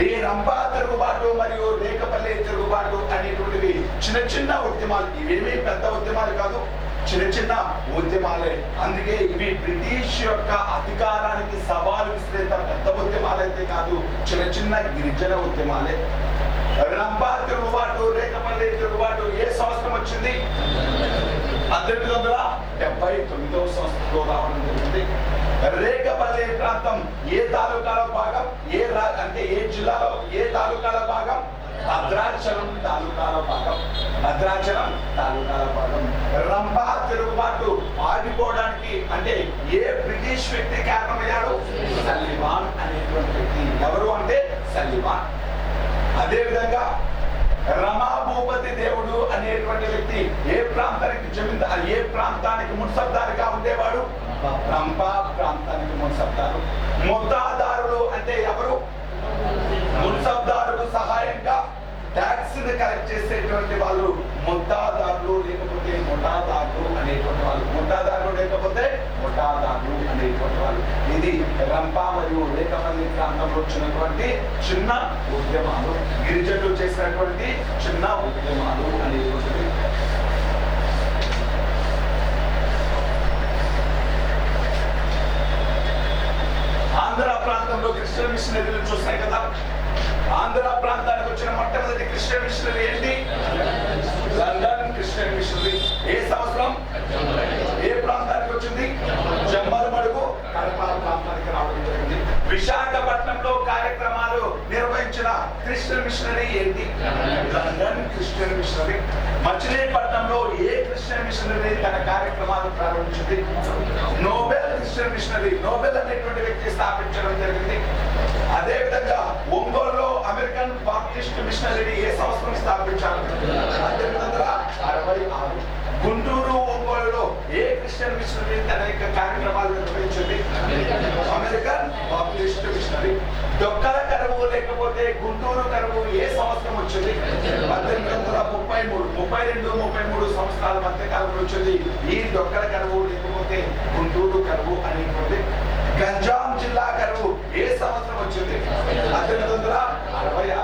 ఈ రంపా తిరుగుబాటు మరియు రేకపల్లి తిరుగుబాటు అనేటువంటివి చిన్న ఉద్యమాలు. ఇవేమీ పెద్ద ఉద్యమాలు కాదు, చిన్న ఉద్యమాలే. అందుకే ఇవి బ్రిటిష్ యొక్క అధికారానికి సవాలు విసిరేంత పెద్ద ఉద్యమాలు అయితే కాదు, చిన్న గిరిజన ఉద్యమాలే. రంపా తిరుగుబాటు, రేకపల్లి తిరుగుబాటు ఏ సంవత్సరం వచ్చింది? 1879వ సంవత్సరంలో రావడం జరిగింది. రేకపల్లి ప్రాంతం ఏ తాలూకాలో భాగం? ఏ జిల్లాలో ఏ తాలూకాలో భాగం? భద్రాచలం తాలూకాలో భాగం. రంపా తిరుగుబాటు ఆగిపోవడానికి అంటే ఏ బ్రిటిష్ వ్యక్తి కారణమయ్యాడు? సల్లివాన్ అనేటువంటి వ్యక్తి. ఎవరు అంటే సల్లివాన్. అదే విధంగా రమాభూపతి దేవుడు అనేటువంటి వ్యక్తి ఏ ప్రాంతానికి మున్సబ్దారుగా ఉండేవాడు? రంపా ప్రాంతానికి మున్సబ్దారు. ముద్దాదారులు అంటే ఎవరు? మున్సబ్దారుకు సహాయంగా ట్యాక్స్ ని కలెక్ట్ చేసేటువంటి వాళ్ళు ముద్దాదారులు, లేకపోతే ముఠాదారులు అనేటువంటి వాళ్ళు. ముద్దాదారులు లేకపోతే ముఠాదారులు అనేటువంటి వాళ్ళు. ఇది రంపా మరియు రేకపల్లి ప్రాంతంలో వచ్చినటువంటి చిన్న ఉద్యమాలు, గిరిజనులు చేసినటువంటి చిన్న ఉద్యమాలు అనేటువంటివి. ఆంధ్ర ప్రాంతంలో క్రిస్టియన్ మిషనరీలు చూస్తాయి కదా. ఆంధ్ర ప్రాంతానికి వచ్చిన మొట్టమొదటి క్రిస్టియన్ మిషనరీ ఏంటి? London Christian missionary. ఏ సంవత్సరం? ఏ ప్రాంతానికి వచ్చింది? జమ్మలమడుగు, కడప ప్రాంతానికి రావడం జరిగింది. విశాఖపట్నంలో కార్యక్రమాలు నిర్వహించిన క్రిస్టియన్ మిషనరీ ఏంటి? London Christian machinery. మచిలీపట్నంలో ఏ క్రిస్టియన్ క్రిస్టియన్ మిషనరీ తన కార్యక్రమాలను ప్రారంభించింది. నోబెల్ క్రిస్టియన్ మిషనరీ, నోబెల్ అనేటువంటి వ్యక్తి స్థాపించడం జరిగింది. అదే విధంగా ఒంగోలులో అమెరికన్ బాప్టిస్ట్ మిషనరీ ఏ సంవత్సరం స్థాపించారు? 1866. గుంటూరు ఒంగోలులో ఏ క్రిస్టియన్ మిషనరీ తన యొక్క కార్యక్రమాలు నిర్వహించింది? American Baptist machinery. డొక్కల కరువు లేకపోతే గుంటూరు కరువు ఏ సంవత్సరం వచ్చింది? 1833. 32-33 సంవత్సరాల మధ్య కాలంలో వచ్చింది ఈ డొక్కల కరువు లేకపోతే గుంటూరు కరువు అనేటువంటి. గంజాం జిల్లా కరువు ఏ సంవత్సరం వచ్చింది? 1866.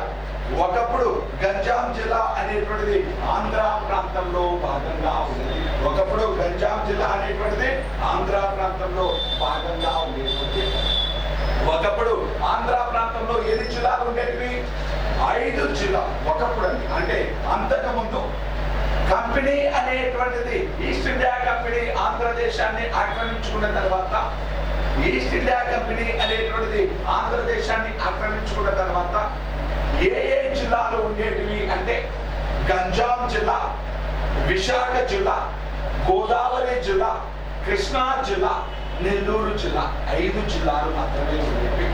ఒకప్పుడు గంజాం జిల్లా అనేటువంటిది ఆంధ్ర ప్రాంతంలో భాగంగా ఉండేది. ఒకప్పుడు గంజాం జిల్లా అనేటువంటిది ఆంధ్ర ప్రాంతంలో భాగంగా ఉండేది. ఒకప్పుడు ఆంధ్ర ప్రాంతంలో ఎన్ని జిల్లాలు ఉండేటివి? 5 జిల్లాలు. ఒకప్పుడు అంటే అంతకుముందు కంపెనీ అనేటువంటిది, ఈస్ట్ ఇండియా కంపెనీ ఆంధ్రదేశాన్ని ఆక్రమించుకున్న తర్వాత, ఈస్ట్ ఇండియా కంపెనీ అనేటువంటిది ఆంధ్రదేశాన్ని ఆక్రమించుకున్న తర్వాత ఏ జిల్లాలు ఉండేటివి అంటే గంజాం జిల్లా, విశాఖ జిల్లా, గోదావరి జిల్లా, కృష్ణా జిల్లా, నెల్లూరు జిల్లా. 5 జిల్లాలు మాత్రమే ఉండేవి.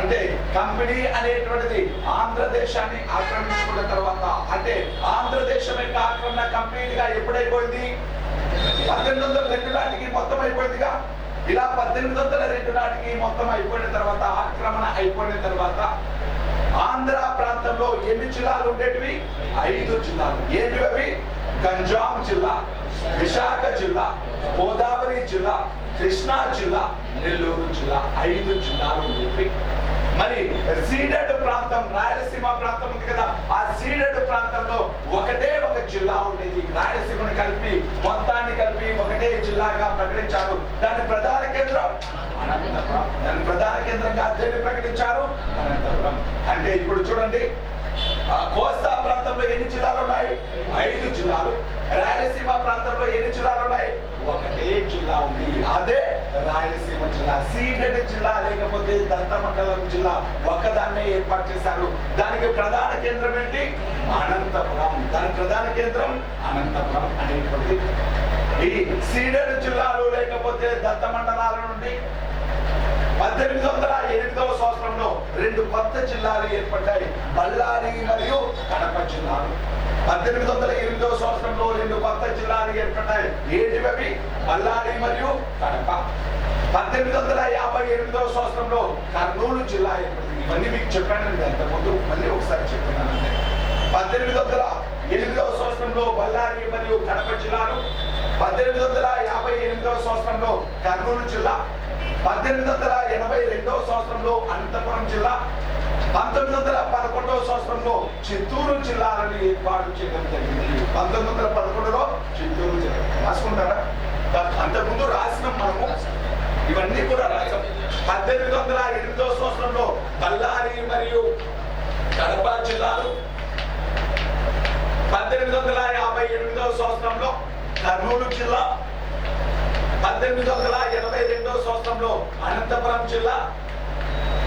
అంటే కంపెనీ అనేటువంటిది ఆంధ్రదేశాన్ని ఆక్రమించుకున్న తర్వాత, అంటే ఆంధ్రదేశం యొక్క ఆక్రమణ కంప్లీట్ గా ఎప్పుడైపోయింది? 1802 నాటికి మొత్తం అయిపోయిందిగా. ఇలా 1802 నాటికి మొత్తం అయిపోయిన తర్వాత, ఆక్రమణ అయిపోయిన తర్వాత ఆంధ్ర ప్రాంతంలో ఎన్ని జిల్లాలు ఉండేటివి? 5 జిల్లాలు. ఏంటివి? గంజాం జిల్లా, విశాఖ జిల్లా, గోదావరి జిల్లా, కృష్ణా జిల్లా, నెల్లూరు జిల్లా. 5 జిల్లాలు ఉండేవి. మరి సీడెడ్ ప్రాంతం, రాయలసీమ ప్రాంతం ఉంది కదా, ఆ సీడెడ్ ప్రాంతంలో ఒకటే ఒక జిల్లా ఉండేది. రాయలసీమను కలిపి మొత్తాన్ని కలిపి ఒకటే జిల్లాగా ప్రకటించారు. దాని ప్రధాన కేంద్రం అనంతపురం. దాని ప్రధాన కేంద్రంగా దేన్ని ప్రకటించారు? అనంతపురం. అంటే ఇప్పుడు చూడండి, కోస్తా ప్రాంతంలో ఎన్ని జిల్లాలు ఉన్నాయి? 5 జిల్లాలు. రాయలసీమ ప్రాంతంలో ఎన్ని జిల్లాలు ఉన్నాయి? ఒకటే జిల్లా ఉంది, అదే రాయలసీమ జిల్లా. సీడెడ్ జిల్లా లేకపోతే దత్తమండలం జిల్లా ఒక్కదాన్నే ఏర్పాటు చేశారు. దానికి ప్రధాన కేంద్రం ఏంటి? అనంతపురం. దాని ప్రధాన కేంద్రం అనంతపురం అనేటువంటి. ఈ సీడెడ్ జిల్లాలు లేకపోతే దత్త మండలాల నుండి 1808వ సంవత్సరంలో 2 కొత్త జిల్లాలు ఏర్పడ్డాయి, బళ్ళారి మరియు కడప జిల్లాలు. 1808వ సంవత్సరంలో 2 కొత్త జిల్లాలు ఏర్పడ్డాయి. ఏంటివి? బళ్ళారి మరియు కడప. 1858వ సంవత్సరంలో కర్నూలు జిల్లా ఏర్పడింది. ఇవన్నీ మీకు చెప్పానండి అంతకుముందు, మళ్ళీ ఒకసారి చెప్తున్నానండి. 1808వ సంవత్సరంలో బళ్ళారి మరియు కడప జిల్లాలు. 1858వ సంవత్సరంలో కర్నూలు జిల్లా. 1882వ సంవత్సరంలో అనంతపురం జిల్లా. 1911వ సంవత్సరంలో చిత్తూరు జిల్లాలను ఏర్పాటు చేయడం జరిగింది. 1911లో చిత్తూరు జిల్లా. రాసుకుంటారా? అంతకుముందు రాసిన మనము ఇవన్నీ కూడా రాసాం. 1808వ సంవత్సరంలో బళ్ళారి మరియు కడప జిల్లాలు. 1858వ సంవత్సరంలో కర్నూలు జిల్లా. 1882వ సంవత్సరంలో అనంతపురం జిల్లా.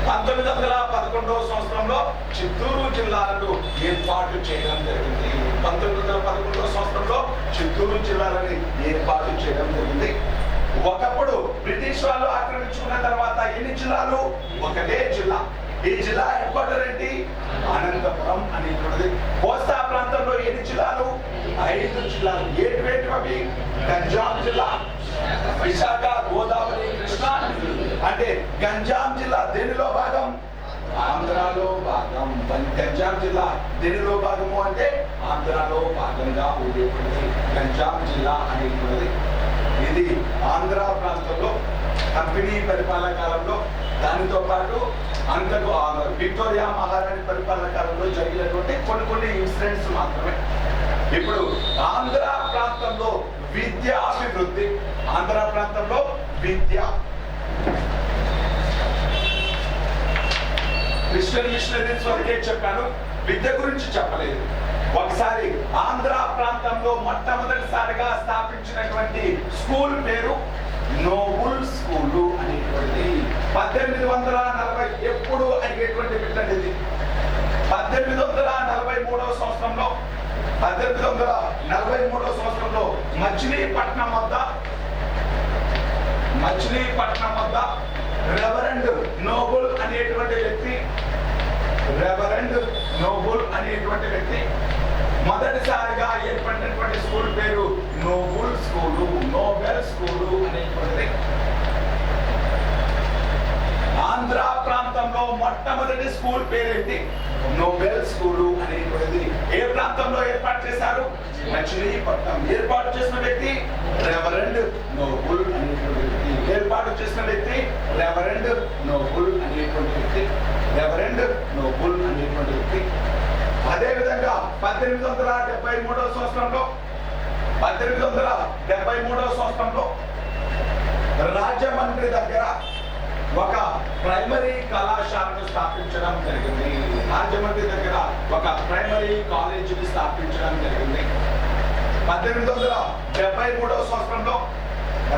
1911వ సంవత్సరంలో చిత్తూరు జిల్లాలను ఏర్పాటు చేయడం జరిగింది. 1911వ సంవత్సరంలో చిత్తూరు జిల్లాలని ఏర్పాటు చేయడం జరిగింది. ఒకప్పుడు బ్రిటిష్ వాళ్ళు ఆక్రమించుకున్న తర్వాత ఎన్ని జిల్లాలు? ఒకటే జిల్లా. ఈ జిల్లా హెడ్ క్వార్టర్ ఏంటి? అనంతపురం అనేటువంటిది. కోస్తా ప్రాంతంలో ఎన్ని జిల్లాలు? 5 జిల్లాలు. ఏంటి? గంజాం జిల్లా, విశాఖ, గోదావరి, కృష్ణా. అంటే గంజాం జిల్లా దేనిలో భాగం? ఆంధ్రాలో భాగం. గంజాం జిల్లా దేనిలో భాగము అంటే ఆంధ్రాలో భాగంగా ఉండేటువంటిది గంజాం జిల్లా అనేటువంటిది. ఇది ఆంధ్ర ప్రాంతంలో కంపెనీ పరిపాలన కాలంలో, దానితో పాటు అంతకు విక్టోరియా మహారాణి పరిపాలన కాలంలో జరిగినటువంటి కొన్ని ఇన్సిడెంట్స్ మాత్రమే. ఇప్పుడు ఆంధ్ర ప్రాంతంలో విద్యాభివృద్ధి, ఆంధ్ర ప్రాంతంలో విద్య, క్రిస్టియన్ మిషనరీస్ వరకే చెప్పాను, విద్య గురించి చెప్పలేదు. ఒకసారి ఆంధ్ర ప్రాంతంలో మొట్టమొదటిసారిగా స్థాపించినటువంటి స్కూల్ పేరు నోబుల్ స్కూలు అనేటువంటి. 1840 ఎప్పుడు అడిగేటువంటి బిడ్డ ఇది. 1843వ సంవత్సరంలో 1843వ సంవత్సరంలో మచిలీపట్నం వద్ద రెవరెండ్ నోబుల్ అనేటువంటి వ్యక్తి మొదటిసారిగా ఏర్పడినటువంటి స్కూల్ పేరు నోబెల్ స్కూలు అనేటువంటిది. ఆంధ్ర ప్రాంతంలో మొట్టమొదటి స్కూల్ పేరేంటి? నోబెల్ స్కూలు అనేటువంటిది. ఏ ప్రాంతంలో ఏర్పాటు చేశారు? మచిలీపట్నం. ఏర్పాటు చేసిన వ్యక్తి రెవరెండ్ నోబుల్ అనేటువంటి వ్యక్తి. అదే విధంగా 1873వ సంవత్సరంలో రాజమండ్రి దగ్గర ఒక ప్రైమరీ కళాశాలను స్థాపించడం జరిగింది. 1873వ సంవత్సరంలో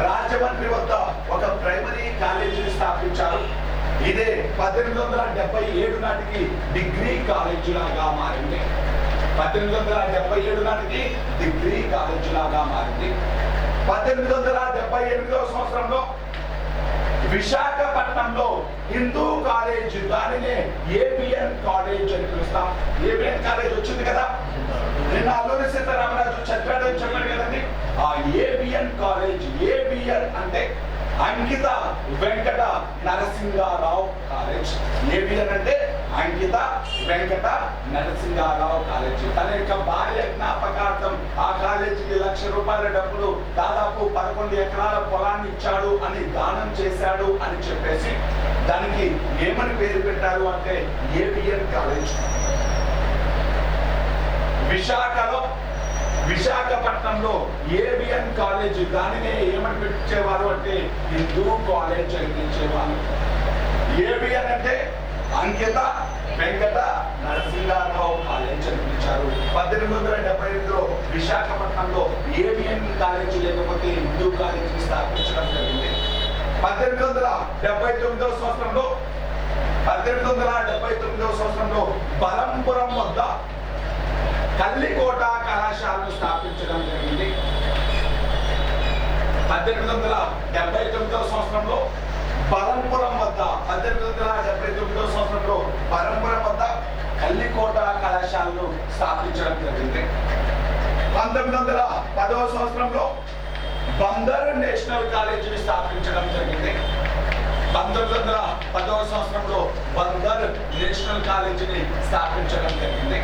రాజమండ్రి వద్ద ఒక ప్రైమరీ కాలేజీని స్థాపించారు. ఇదే 1877 నాటికి డిగ్రీ కాలేజీలాగా మారింది. 1878వ సంవత్సరంలో విశాఖపట్నంలో హిందూ కాలేజ్, దానినే ఏబిఎన్ కాలేజ్ అని పిలుస్తాం. ఏబిఎన్ కాలేజ్ వచ్చింది కదా, నిన్న అల్లూరి సీతారామరాజు చెప్పాడు కదండి. ఆ ఏబిఎన్ కాలేజ్, ఏబిఎన్ అంటే అంకిత వెంకట నరసింహారావు కాలేజ్. ఏబిఎన్ అంటే అంకిత వెంకట నరసింహారావు కాలేజ్. తన యొక్క భార్య జ్ఞాపకార్థం ఆ కాలేజీకి ₹1,00,000 డబ్బులు, దాదాపు 11 ఎకరాల పొలాన్ని ఇచ్చాడు అని దానం చేశాడు అని చెప్పేసి దానికి ఏమని పేరు పెట్టారు అంటే ఏబిఎన్ కాలేజ్. విశాఖపట్నంలో ఏబిఎన్ కాలేజ్, దానినే ఏమని పిలిచేవారు అంటే హిందూ కాలేజ్ అని పిలిచేవారు. ఏబిఎన్ అంటే అంకిత వెంకట నరసింహారావు కాలేజ్ అని పిలిచారు. 1875లో విశాఖపట్నంలో ఏబిఎన్ కాలేజ్ లేకపోతే హిందూ కాలేజీని స్థాపించడం జరిగింది. 1879వ సంవత్సరంలో బరంపురం వద్ద కల్లికోట కళాశాలను స్థాపించడం జరిగింది. 1879వ సంవత్సరంలో బరంపురం వద్ద కల్లికోట కళాశాలను స్థాపించడం జరిగింది. 1910వ సంవత్సరంలో బందర్ నేషనల్ కాలేజీని స్థాపించడం జరిగింది. 1910వ సంవత్సరంలో బందర్ నేషనల్ కాలేజీని స్థాపించడం జరిగింది.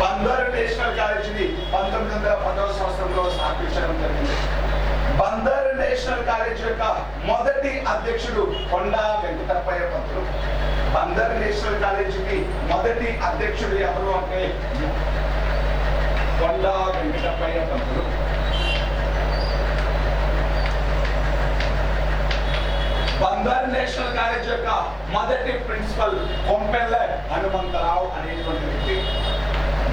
బందర్ నేషనల్ కాలేజీని 1910వ సంవత్సరంలో స్థాపించడం జరిగింది. బందర్ నేషనల్ కాలేజీ యొక్క మొదటి అధ్యక్షుడు కొండా వెంకటప్పయ్య పంతులు. బందర్ నేషనల్ కాలేజీకి మొదటి అధ్యక్షుడు ఎవరు అంటే కొండా వెంకటప్పయ్య పంతులు. బందర్ నేషనల్ కాలేజ్ యొక్క మొదటి ప్రిన్సిపల్ కొంపెల్లె హనుమంతరావు అనేటువంటి వ్యక్తి.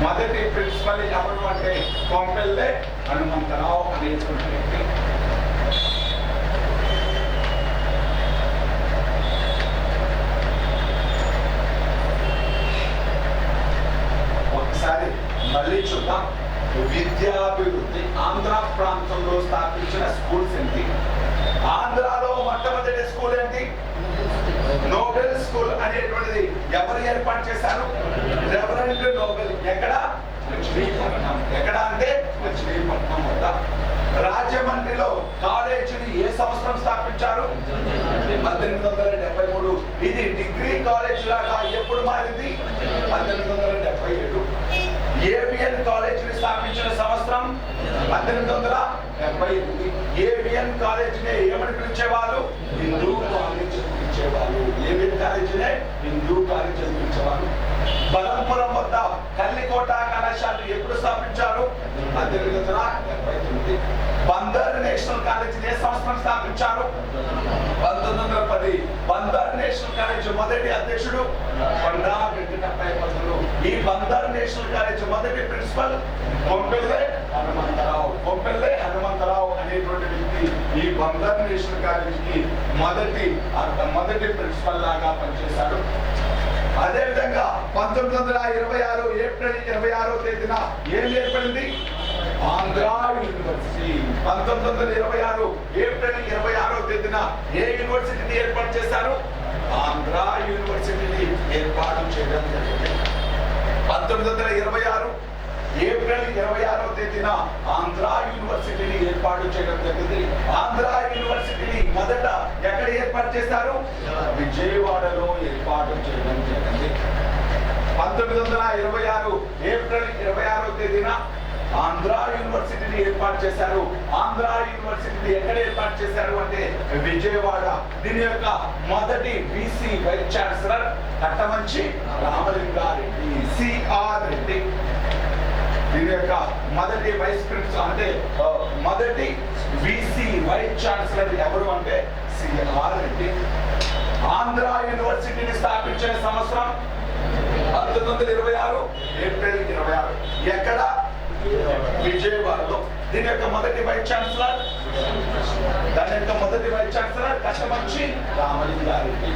మొదటి ప్రిన్సిపల్ ఎవరు అంటే కొంపెల్లె హనుమంతరావు అనేటువంటి వ్యక్తి. ఒకసారి మళ్ళీ చూద్దాం. విద్యాభివృద్ధి ఆంధ్ర ప్రాంతంలో స్థాపించిన స్కూల్స్ ఏంటి? ఆంధ్రాలో మొట్టమొదటి స్కూల్ ఏంటి? నోబెల్ స్కూల్ అనేటువంటిది ఎవరు ఏర్పాటు చేశారు? Reverend Nobel. ఎక్కడ? మచిలీపట్నం. ఎక్కడ అంటే మచిలీపట్నం వద్ద. రాజమండ్రిలో కాలేజీని ఏ సంవత్సరం స్థాపించారు? 1873. ఇది డిగ్రీ కాలేజ్ లాగా ఎప్పుడు మారింది? 1877. ఏబిఎన్ కాలేజీని స్థాపించిన సంవత్సరం 1878. ఏబిఎన్ కాలేజీని ఏమని పిలిచేవాళ్ళు? హిందూ కాలేజ్ అని పిలిచేవాళ్ళు. ఏబిఎన్ కాలేజీనే హిందూ కాలేజ్ అని పిలిచేవాళ్ళు. బలంపురం వద్ద కల్లికోట కళాశాల ఎప్పుడు స్థాపించారు? 1879. బందర్ నేషనల్ కాలేజీని ఏ సంవత్సరం స్థాపించారు? 1910. బందర్ నేషనల్ కాలేజ్ మొదటి అధ్యక్షుడు కొండా వెంకటప్పయ్య పంతులు. ఈ బందర్ నేషనల్ కాలేజ్ మొదటి ప్రిన్సిపల్ కొంపెల్లె హనుమంతరావు అనేటువంటి వ్యక్తి ఈ బందర్ నేషనల్ కాలేజీకి మొదటి ప్రిన్సిపల్ లాగా పనిచేశాడు. అదే విధంగా 1926 ఏప్రిల్ 26వ తేదీన ఏం ఏర్పడింది? ఆంధ్ర యూనివర్సిటీ 1926 ఏప్రిల్ 26వ తేదీన ఏ యూనివర్సిటీని ఏర్పాటు చేశారు? ఆంధ్ర యూనివర్సిటీని ఏర్పాటు చేయడం జరిగింది. 1926 ఏప్రిల్ 26వ తేదీన ఆంధ్ర యూనివర్సిటీని ఏర్పాటు చేయడం జరిగింది. ఆంధ్ర యూనివర్సిటీని మొదట ఎక్కడ ఏర్పాటు చేశారు? విజయవాడలో ఏర్పాటు చేయడం జరిగింది. 1926 ఏప్రిల్ 26వ తేదీన ఆంధ్ర యూనివర్సిటీని ఏర్పాటు చేశారు. ఆంధ్ర యూనివర్సిటీని ఎక్కడ ఏర్పాటు చేశారు అంటే విజయవాడ. దీని యొక్క మొదటి VC vice chancellor Kattamanchi Ramalinga Reddy, CR Reddy. దీని యొక్క మొదటి వైస్ ప్రిన్సిపల్ అంటే మొదటి బీసీ వైస్ ఛాన్సలర్ ఎవరు అంటే సిఆర్ రెడ్డి. ఆంధ్ర యూనివర్సిటీని స్థాపించిన సంవత్సరం 1926 ఏప్రిల్ 26. ఎక్కడ? విజయవాడలో. దీని యొక్క మొదటి వైస్ ఛాన్సలర్ కట్టమంచి రామలింగారెడ్డి.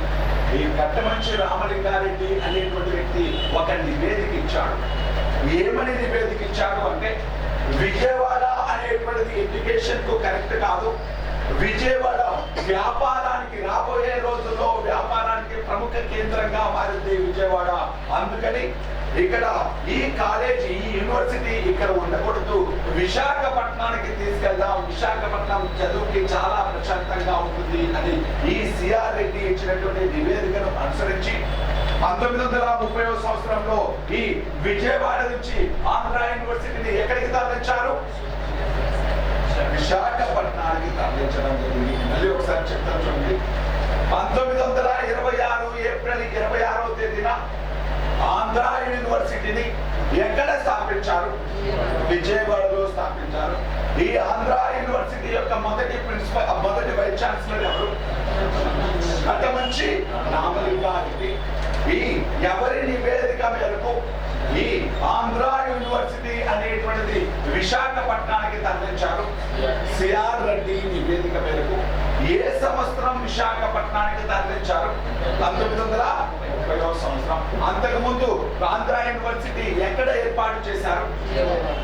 ఈ కట్టమంచి రామలింగారెడ్డి అనేటువంటి వ్యక్తి ఒక నివేదిక ఇచ్చాడు. ఏమని నివేదిక ఇచ్చాడు అంటే విజయవాడ అనేటువంటిది ఎడ్యుకేషన్ కు కరెక్ట్ కాదు. విజయవాడ వ్యాపారానికి రాబోయే రోజుల్లో వ్యాపారానికి ప్రముఖ కేంద్రంగా మారింది విజయవాడ. అందుకని ఇక్కడ ఈ కాలేజీ ఈ యూనివర్సిటీ ఇక్కడ ఉండకూడదు, విశాఖపట్నానికి తీసుకెళ్దాం, విశాఖపట్నం చదువుకి చాలా ప్రశాంతంగా ఉంటుంది అని ఈ సిఆర్ రెడ్డి ఇచ్చినటువంటి నివేదికను అనుసరించి 1930వ సంవత్సరంలో ఈ విజయవాడ నుంచి ఆంధ్ర యూనివర్సిటీని ఎక్కడికి తరలించారు? విశాఖపట్నానికి తరలించడం జరిగింది. మళ్ళీ ఒకసారి చెప్తాను చూడండి. 1926 ఏప్రిల్ 26వ తేదీన ఆంధ్ర యూనివర్సిటీని ఎక్కడ స్థాపించారు? విజయవాడలో స్థాపించారు. ఈ ఆంధ్ర యూనివర్సిటీ యొక్క మొదటి వైస్ ఛాన్సలర్ ఎవరు? కట్టమంచి రామలింగారెడ్డి. ఈ ఎవరి నివేదిక మేరకు ఈ ఆంధ్ర యూనివర్సిటీ అనేటువంటిది విశాఖపట్నానికి తరలించారు? సిఆర్ రెడ్డి నివేదిక మేరకు. ఏ సంవత్సరం విశాఖపట్నానికి తరలించారు? 1930వ సంవత్సరం. అంతకుముందు ఆంధ్ర యూనివర్సిటీ ఎక్కడ ఏర్పాటు చేశారు?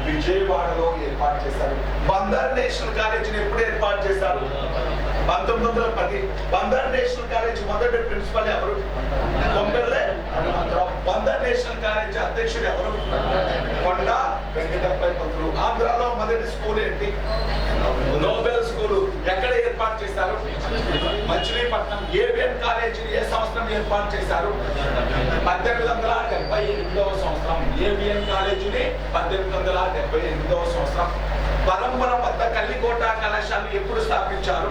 విజయవాడలో ఏర్పాటు చేశారు. బందర్ నేషనల్ కాలేజీని ఎప్పుడు ఏర్పాటు చేశారు? 1910. బందర్ నేషనల్ కాలేజ్ మొదటి ప్రిన్సిపల్ ఎవరు? కొంపెల్లె హనుమంతరావు. బందర్ నేషనల్ కాలేజ్ అధ్యక్షుడు ఎవరు? కొండ వెంకటప్ప పంతులు. ఆంధ్రాలో మొదటి స్కూల్ ఏంటి? Nobel school. ఎక్కడ ఏర్పాటు చేశారు? మచిలీపట్నం. ఏబిఎన్ కాలేజీని ఏ సంవత్సరం ఏర్పాటు చేశారు? 1878వ సంవత్సరం. ఏబిఎన్ కాలేజీని 1878వ సంవత్సరం. పరంపరం వద్ద కల్లికోట కళాశాల ఎప్పుడు స్థాపించారు?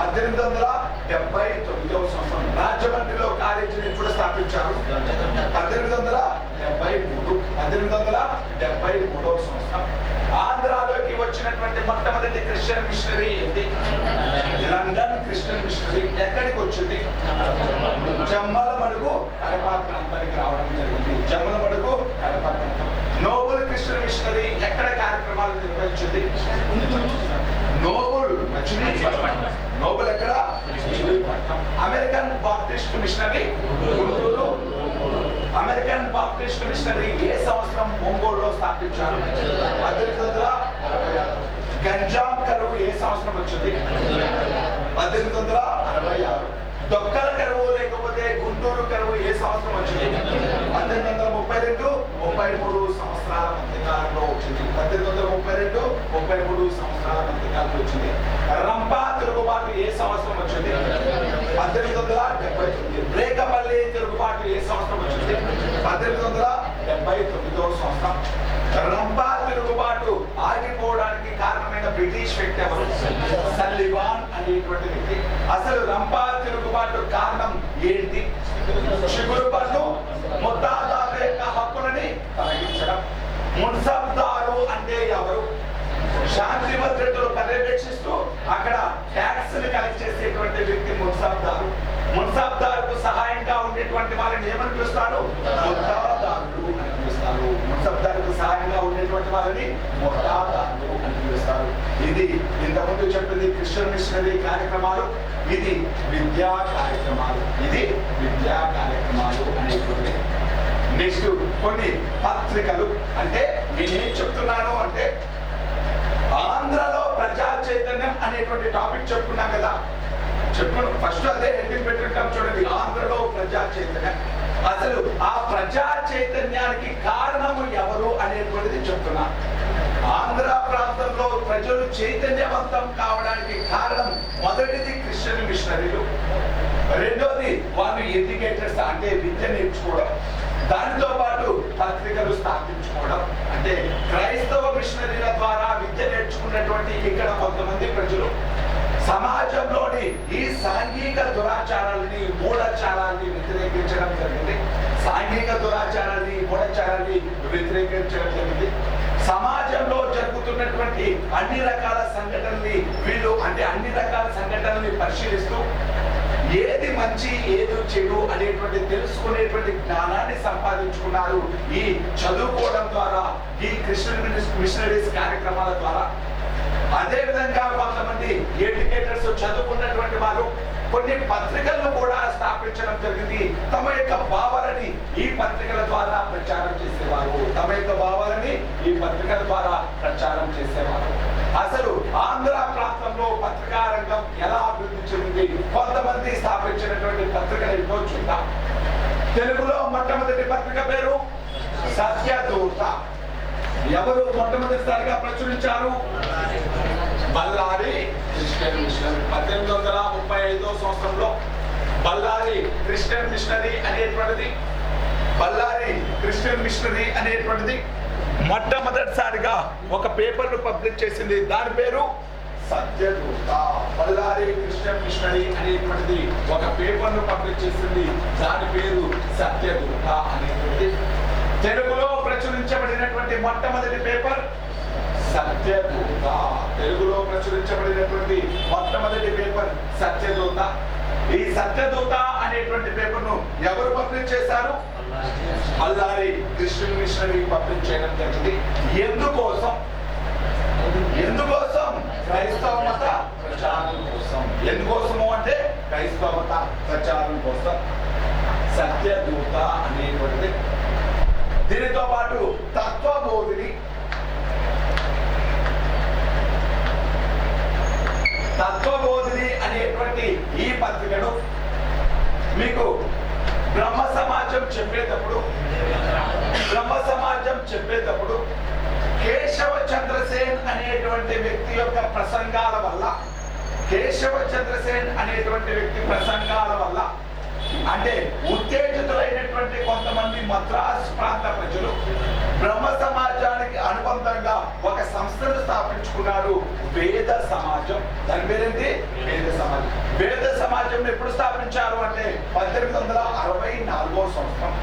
1879వ సంవత్సరం. రాజమండ్రిలో కాలేజీని ఎప్పుడు స్థాపించారు? 1873వ సంవత్సరం. ఆంధ్రాలోకి వచ్చినటువంటి మొట్టమొదటి క్రిస్టియన్ మిషనరీ ఏంటి? London Christian machinery. ఎక్కడికి వచ్చింది? జమ్మలమడుగు కడప ప్రాంతానికి రావడం జరిగింది. జమ్మలమడుగు కడప ప్రాంతం. నోబుల్ క్రిస్టియన్ మిషనరీ ఎక్కడ కార్యక్రమాలు నిర్వహించింది? నోబుల్ నోబుల్ ఎక్కడ? American Baptist missionary Guntur. American Baptist missionary ఏ సంవత్సరం ఒంగోలులో స్థాపించారు? 1866. గంజాం కరువు ఏ సంవత్సరం వచ్చింది? 1866. దొక్కల కరువు లేకపోతే గుంటూరు కరువు ఏ సంవత్సరం వచ్చింది? 1832-33 సంవత్సరాల మధ్యకాలంలో వచ్చింది. 1832-33 సంవత్సరాల మధ్యకాలంలో వచ్చింది. రంపా తిరుగుబాటు ఏ సంవత్సరం వచ్చింది? 1879. రేకపల్లి తిరుగుబాటు ఏ సంవత్సరం వచ్చింది? 1879వ సంవత్సరం. రంపా తిరుగుబాటు ఆగిపోవడానికి కారణమైన బ్రిటిష్ వ్యక్తి ఎవరు? సల్లివాన్ అనేటువంటి వ్యక్తి. అసలు రంపా తిరుగుబాటు కారణం ఏంటి? చిగురు పన్ను ముత్తాదారుల యొక్క హక్కులని తొలగించడం. మున్సబ్దారు అంటే ఎవరు? శాంతి భద్రతలు పర్యవేక్షిస్తూ అక్కడ ట్యాక్స్ ని కలెక్ట్ చేసేటువంటి వ్యక్తి మున్సబ్దారు. మున్సబ్దారుకు సహాయంగా ఉండేటువంటి వాళ్ళని ఏమని పిలుస్తారు? ముత్తాదారులు అని పిలుస్తారు. మున్సబ్దారుకు సహాయంగా ఉండేటువంటి వాళ్ళని ముత్తాదారులు అని పిలుస్తారు. ఇది ఇంతకుముందు చెప్పింది క్రిస్టియన్ మిషనరీ కార్యక్రమాలు. ఇది విద్యా కార్యక్రమాలు. ఇది విద్యా కార్యక్రమాలు అనేటువంటి. నెక్స్ట్ కొన్ని పత్రికలు అంటే నేనేం చెప్తున్నాను అంటే ఆంధ్రలో ప్రజా చైతన్యం అనేటువంటి టాపిక్ చెప్పుకున్నాం కదా. చెప్పుకున్నాం, ఫస్ట్ అదే హెడ్డింగ్ పెట్టుంటాం చూడండి, ఆంధ్రలో ప్రజా చైతన్యం. అసలు ఆ ప్రజా చైతన్యానికి కారణము ఎవరు అనేటువంటిది చెప్తున్నా. ఆంధ్ర ప్రాంతంలో ప్రజలు చైతన్యవంతం కావడానికి కారణం మొదటిది క్రిస్టియన్ మిషనరీలు, రెండోది వాళ్ళు ఎడ్యుకేటర్స్ అంటే విద్య నేర్చుకోవడం, దానితో పాటు పత్రికలు స్థాపించుకోవడం. అంటే క్రైస్తవ మిషనరీల ద్వారా విద్య నేర్చుకున్నటువంటి ఇక్కడ కొంతమంది ప్రజలు సమాజంలోని ఈ సాంఘిక దురాచారాలని మూఢాచారాన్ని వ్యతిరేకించడం జరిగింది. సాంఘిక దురాచారాన్ని మూఢాచారాన్ని వ్యతిరేకించడం జరిగింది. సమాజంలో జరుగుతున్నటువంటి అన్ని రకాల సంఘటనల్ని వీళ్ళు అంటే అన్ని రకాల సంఘటనల్ని పరిశీలిస్తూ ఏది మంచి ఏది చెడు అనేటువంటి తెలుసుకునేటువంటి జ్ఞానాన్ని సంపాదించుకున్నారు ఈ చదువుకోవడం ద్వారా, ఈ క్రిస్టియన్ మిషనరీస్ కార్యక్రమాల ద్వారా. అదే విధంగా కొంతమంది ఎడ్యుకేటర్స్ చదువుకున్నటువంటి వారు కొన్ని పత్రికలను కూడా స్థాపించడం జరిగింది. తమ యొక్క భావాలని ఈ పత్రికల ద్వారా ప్రచారం చేసేవారు. తమ యొక్క భావాలని ఈ పత్రికల ద్వారా ప్రచారం చేసేవారు. అసలు ఆంధ్ర ప్రాంతంలో పత్రికా రంగం ఎలా అభివృద్ధి చెందింది, కొంతమంది స్థాపించినటువంటి పత్రికలు ఎన్నో చూద్దాం. తెలుగులో మొట్టమొదటి పత్రిక పేరు సత్యదూత. ఎవరు మొట్టమొదటిసారిగా ప్రచురించారు? Ballari Christian machinery. 1835 సంవత్సరంలో బళ్ళారి క్రిస్టియన్ మిషనరీ అనేటువంటిది మొట్టమొదటిసారిగా ఒక పేపర్ ను పబ్లిష్ చేసింది. దాని పేరు సత్యదూత. బళ్ళారి క్రిస్టియన్ మిషనరీ అనేటువంటిది ఒక పేపర్ ను పబ్లిష్ చేసింది. దాని పేరు సత్యదూత అనేటువంటిది. తెలుగులో ప్రచురించబడినటువంటి మొట్టమొదటి పేపర్ సత్యదూత. తెలుగులో ప్రచురించబడినటువంటి మొట్టమొదటి పేపర్ సత్యదూత. ఈ సత్యదూత అనేటువంటి పేపర్ ను ఎవరు పబ్లిష్ చేశారు? బళ్ళారి క్రిస్టియన్ మిషనరీ పబ్లిష్ చేయడం జరిగింది. ఎందుకోసం? క్రైస్తవ మత ప్రచారం కోసం. ఎందుకోసము అంటే క్రైస్తవ మత ప్రచారం కోసం సత్యదూత అనేటువంటిది. దీనితో పాటు తత్వబోధిని అనేటువంటి ఈ పత్రికను మీకు బ్రహ్మ సమాజం చెప్పేటప్పుడు కేశవ చంద్రసేన్ అనేటువంటి వ్యక్తి యొక్క ప్రసంగాల వల్ల అంటే ఉత్తేజితులైనటువంటి కొంతమంది మద్రాస్ ప్రాంత ప్రజలు బ్రహ్మ సమాజానికి అనుబంధంగా ఒక సంస్థను స్థాపించుకున్నారు, వేద సమాజం. దాని పేరేంటి? వేద సమాజం. వేద సమాజం ఎప్పుడు స్థాపించారు అంటే 1864 సంవత్సరం.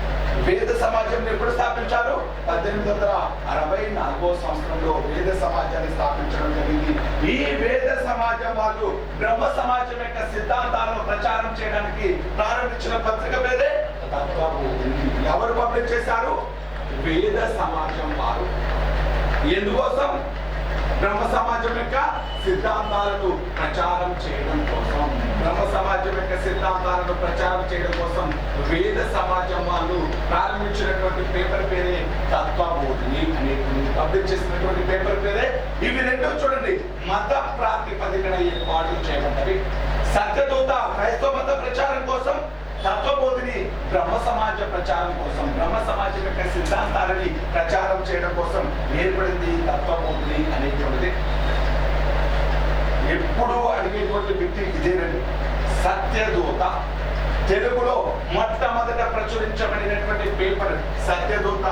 వేద సమాజం ఎప్పుడు స్థాపించారు? 1864 సంవత్సరంలో వేద సమాజాన్ని స్థాపించడం జరిగింది. ఈ వేద సమాజం వాళ్ళు బ్రహ్మ సమాజం యొక్క సిద్ధాంతాలను ప్రచారం చేయడానికి ప్రారంభించిన పత్రిక పేరే తత్వబోధిని. ఎవరు పబ్లిష్ చేశారు? వేద సమాజం వారు. ఎందుకోసం? బ్రహ్మ సమాజం యొక్క సిద్ధాంతాలను ప్రచారం చేయడం కోసం. వేద సమాజం వాళ్ళు ప్రారంభించినటువంటి పేపర్ పేరే తత్వబోధిని అనేటువంటి పబ్లిష్ చేసినటువంటి పేపర్ పేరే. ఇవి రెండో చూడండి మత ప్రాతిపదికన ఏర్పాటు చేయబడ్డవి. సత్యదూత క్రైస్తవ మత ప్రచారం కోసం, తత్వబోధిని బ్రహ్మ సమాజ ప్రచారం కోసం, బ్రహ్మ సమాజం యొక్క సిద్ధాంతాలని ప్రచారం చేయడం కోసం ఏర్పడింది తత్వబోధిని అనేటువంటిది. ఎప్పుడు అడిగేటువంటి వ్యక్తి ఇదేనండి. సత్యదూత తెలుగులో మొట్టమొదట ప్రచురించబడినటువంటి పేపర్ సత్యదూత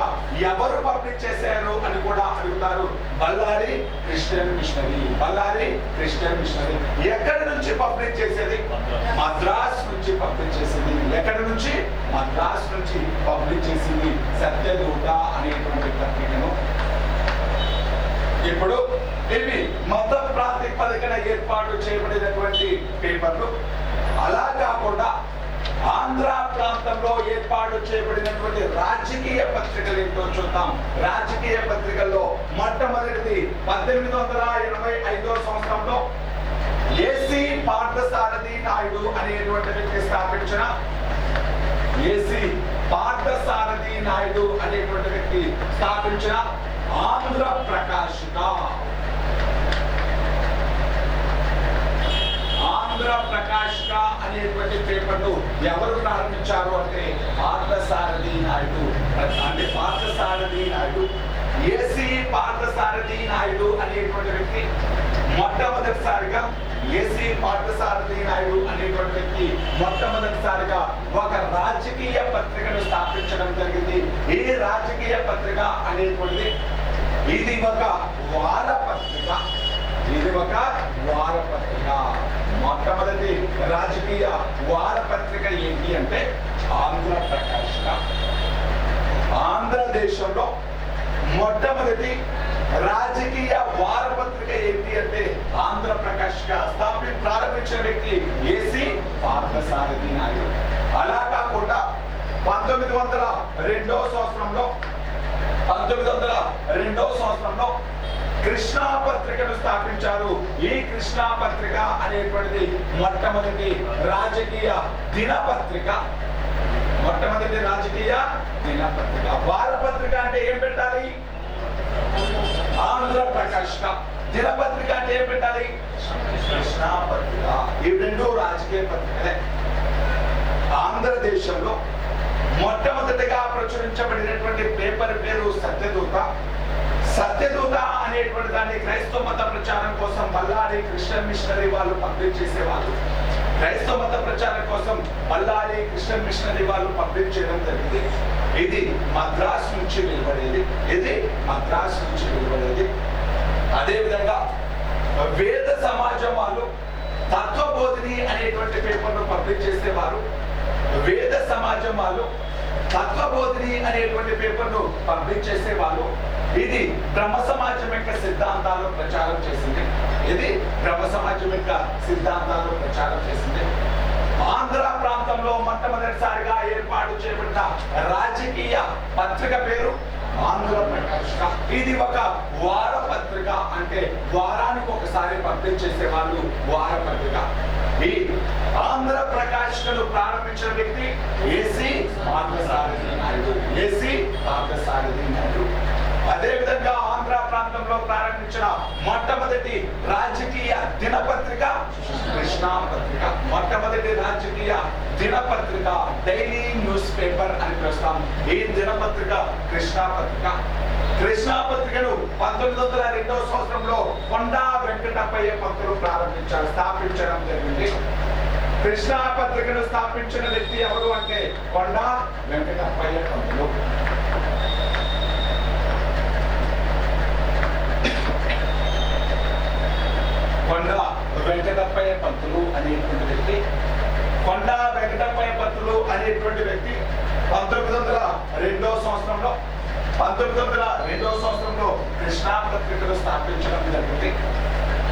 ఎవరు పబ్లిష్ చేశారు అని కూడా అడుగుతారు. Bellary Christian missionary. ఎక్కడి నుంచి పబ్లిష్ చేసేది? మద్రాస్ నుంచి పబ్లిష్ చేసింది. ఎక్కడి నుంచి? మద్రాస్ నుంచి పబ్లిష్ చేసింది సత్యదూత అనేటువంటి పత్రికను. ఇప్పుడు ఇవి మత ప్రాతిపదికన ఏర్పాటు చేయబడినటువంటి పేపర్లు. అలా కాకుండా ఆంధ్ర ప్రాంతంలో ఏర్పాటు చేయబడినటువంటి రాజకీయ పత్రికలు ఏంటో చూద్దాం. రాజకీయ పత్రికల్లో మొట్టమొదటిది 1885 సంవత్సరంలో ఏసీ పార్థసారథి నాయుడు అనేటువంటి వ్యక్తి స్థాపించిన ఆంధ్ర ప్రకాశిక. ఆంధ్ర ప్రకాశిక అనేటువంటి పేపర్ను ఎవరు ప్రారంభించారు అంటే పార్థసారథి నాయుడు. అంటే పార్థసారథి నాయుడు, ఏసీ పార్థసారథి నాయుడు అనేటువంటి వ్యక్తి మొట్టమొదటిసారిగా, ఏసీ పార్థసారథి నాయుడు అనేటువంటి వ్యక్తి మొట్టమొదటిసారిగా ఒక రాజకీయ పత్రికను స్థాపించడం జరిగింది. ఈ రాజకీయ పత్రిక అనేటువంటిది ఇది ఒక వారపత్రిక. ఇది ఒక వారపత్రిక. మొట్టమొదటి రాజకీయ వారపత్రిక ఏంటి అంటే ఆంధ్ర ప్రకాశిక. ఆంధ్రదేశంలో మొట్టమొదటి రాజకీయ వారపత్రిక ఏంటి అంటే ఆంధ్ర ప్రకాశిక. ప్రారంభించిన వ్యక్తి ఏసీ పార్థసారథి నాయుడు. అలా కాకుండా 1902వ సంవత్సరంలో కృష్ణా పత్రికను స్థాపించారు. ఈ కృష్ణా పత్రిక అనేటువంటిది మొట్టమొదటి రాజకీయ దినపత్రిక. మొట్టమొదటి రాజకీయ దినపత్రిక. వారపత్రిక అంటే ఏం పెట్టాలి? ఆంధ్ర ప్రకాశిక. దినపత్రిక అంటే ఏం పెట్టాలి? కృష్ణా పత్రిక. ఈ రెండు రాజకీయ పత్రికలే. ఆంధ్రదేశంలో మొట్టమొదటిగా ప్రచురించబడినటువంటి పేపర్ పేరు సత్యదూత. సత్యదూత అనేటువంటి దాన్ని క్రైస్తవ మత ప్రచారం కోసం బళ్ళారి క్రిస్టియన్ మిషనరీ వాళ్ళు పబ్లిష్ చేసేవాళ్ళు. క్రైస్తవ మత ప్రచారం కోసం బళ్ళారి క్రిస్టియన్ మిషనరీ వాళ్ళు పబ్లిష్ చేయడం జరిగింది. ఇది మద్రాస్ నుంచి వెలువడేది. అదేవిధంగా వేద సమాజం వాళ్ళు తత్వబోధిని అనేటువంటి పేపర్ను పబ్లిష్ చేసేవారు. వేద సమాజం వాళ్ళు తత్వబోధిని అనేటువంటి పేపర్ను పబ్లిష్ చేసేవాళ్ళు. ఇది బ్రహ్మ సమాజం యొక్క సిద్ధాంతాలు ప్రచారం చేసింది. ఆంధ్ర ప్రాంతంలో మొట్టమొదటిసారిగా ఏర్పాటు చేయబడిన రాజకీయ పత్రిక పేరు ఆంధ్ర ప్రకాశిక. ఇది ఒక వారపత్రిక. అంటే వారానికి ఒకసారి పబ్లిష్ చేసే వాళ్ళు వారపత్రిక. ఈ ఆంధ్ర ప్రకాశికను ప్రారంభించిన వ్యక్తి ఏసీ పార్థసారథి నాయుడు. అదేవిధంగా ఆంధ్ర ప్రాంతంలో ప్రారంభించిన మొట్టమొదటి రాజకీయ దినపత్రిక కృష్ణా పత్రిక. మొట్టమొదటి రాజకీయ దినపత్రిక డైలీ న్యూస్ పేపర్ అని పిలుస్తాం. ఈ దినపత్రిక కృష్ణా పత్రిక. కృష్ణా పత్రికను 1902వ సంవత్సరంలో కొండా వెంకటప్పయ్య పంతులు స్థాపించడం జరిగింది. కృష్ణా పత్రికను స్థాపించిన వ్యక్తి ఎవరు అంటే కొండా వెంకటప్పయ్య పంతులు. కొండా వెంకటప్పయ్య పంతులు అనేటువంటి వ్యక్తి 1902వ సంవత్సరంలో కృష్ణా పత్రికను స్థాపించడం జరిగింది.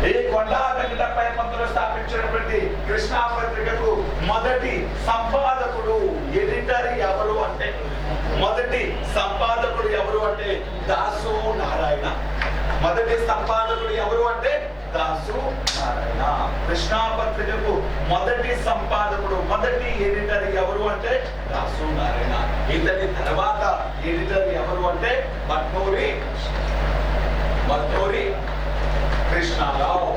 ఈ కొండా వెంకటప్పయ్య పంతులు స్థాపించినటువంటి కృష్ణా పత్రికకు మొదటి సంపాదకుడు ఎడిటర్ ఎవరు అంటే దాసు నారాయణ. కృష్ణా పత్రికకు మొదటి సంపాదకుడు, మొదటి ఎడిటర్ ఎవరు అంటే దాసు నారాయణ. ఇతని తర్వాత ఎడిటర్ ఎవరు అంటే మట్నూరి కృష్ణారావు.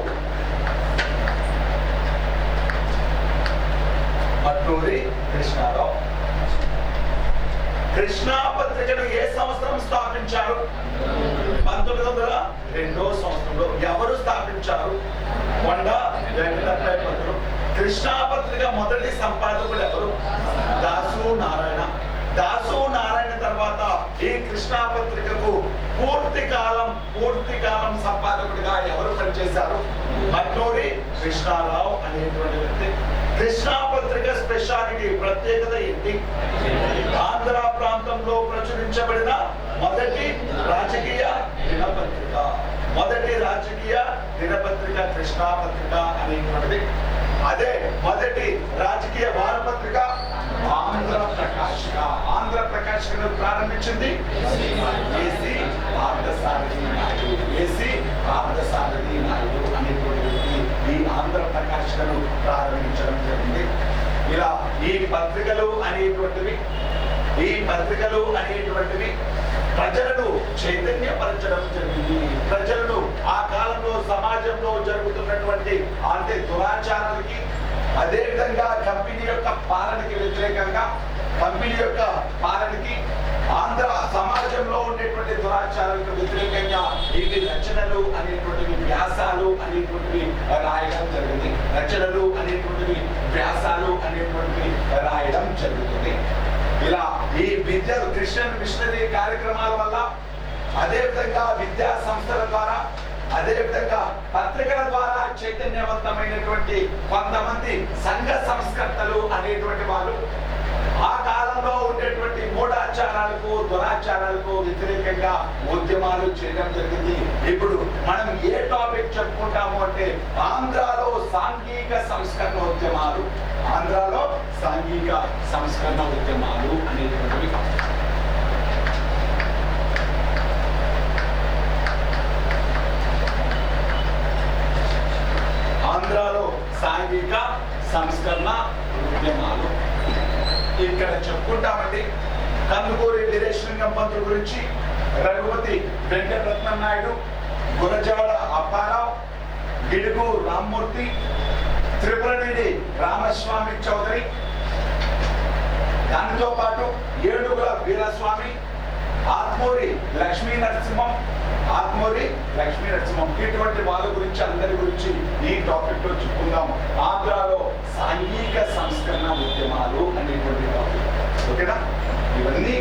కృష్ణా పత్రికను ఏ సంవత్సరం స్థాపించారు? 1902వ సంవత్సరంలో. ఎవరు స్థాపించారు? కొండా వెంకటప్పయ్య పంతులు. కృష్ణా పత్రిక మొదటి సంపాదకుడు ఎవరు? దాసు నారాయణ. తర్వాత ఈ కృష్ణా పత్రికకు పూర్తి కాలం సంపాదకుడిగా ఎవరు పనిచేశారు? మట్నూరి కృష్ణారావు అనేటువంటి వ్యక్తి. కృష్ణా పత్రిక స్పెషాలిటీ, ప్రత్యేకత ఏంటి? ఆంధ్ర ప్రాంతంలో ప్రచురించబడిన మొదటి రాజకీయ దినపత్రిక కృష్ణా పత్రిక అనేటువంటిది. అదే మొదటి రాజకీయ వారపత్రిక ఆంధ్ర ప్రకాశికను ప్రారంభించింది ఏసీ పార్థసారథి నాయుడు అనేటువంటి వ్యక్తి ఈ ఆంధ్ర ప్రకాశికను ప్రారంభించడం జరిగింది. ఇలా ఈ పత్రికలు అనేటువంటివి ప్రజలను చైతన్యపరచడం జరిగింది. ప్రజలను ఆ కాలంలో సమాజంలో జరుగుతున్నటువంటి అంటే దురాచారాలకి, అదేవిధంగా కంపెనీ యొక్క పాలనకి వ్యతిరేకంగా, కంపెనీ యొక్క పాలనకి, ఆంధ్ర సమాజంలో ఉండేటువంటి దురాచారాలకు వ్యతిరేకంగా ఇవి రచనలు అనేటువంటివి, వ్యాసాలు అనేటువంటివి రాయడం జరిగింది. రచనలు అనేటువంటివి, వ్యాసాలు అనేటువంటివి రాయడం జరుగుతుంది. ఇలా ఈ విద్య క్రిస్టియన్ మిషనరీ కార్యక్రమాల వల్ల, అదేవిధంగా విద్యా సంస్థల ద్వారా, అదేవిధంగా పత్రికల ద్వారా చైతన్యవంతమైనటువంటి కొంతమంది సంఘ సంస్కర్తలు అనేటువంటి వాళ్ళు ఆ కాలంలో ఉండేటువంటి మూఢాచారాలకు, దురాచారాలకు వ్యతిరేకంగా ఉద్యమాలు చేయడం జరిగింది. ఇప్పుడు మనం ఏ టాపిక్ చెప్పుకుంటాము అంటే ఆంధ్రాలో సాంఘిక సంస్కరణ ఉద్యమాలు, ఆంధ్రాలో సాంఘిక సంస్కరణ ఉద్యమాలు అనేటువంటివి. ఆంధ్రాలో సాంఘిక సంస్కరణ ఉద్యమాలు ఇక్కడ చెప్పుకుంటామండి. కందుకూరి వీరేశలింగం పంతులు గురించి, రఘుపతి వెంకటరత్నం నాయుడు, గురజాడ అప్పారావు, గిడుగు రామ్మూర్తి, త్రిపురనేని రామస్వామి చౌదరి, దానితో పాటు ఏడుగుల వీరస్వామి, ఆత్మూరి లక్ష్మీ నరసింహం, ఇటువంటి వాళ్ళ గురించి, అందరి గురించి ఈ టాపిక్ లో చెప్పుకుందాం. ఆంధ్రాలో సాంఘిక సంస్కరణ ఉద్యమాలు అనేటువంటి టాపిక్. ఓకేనా? ఇవన్నీ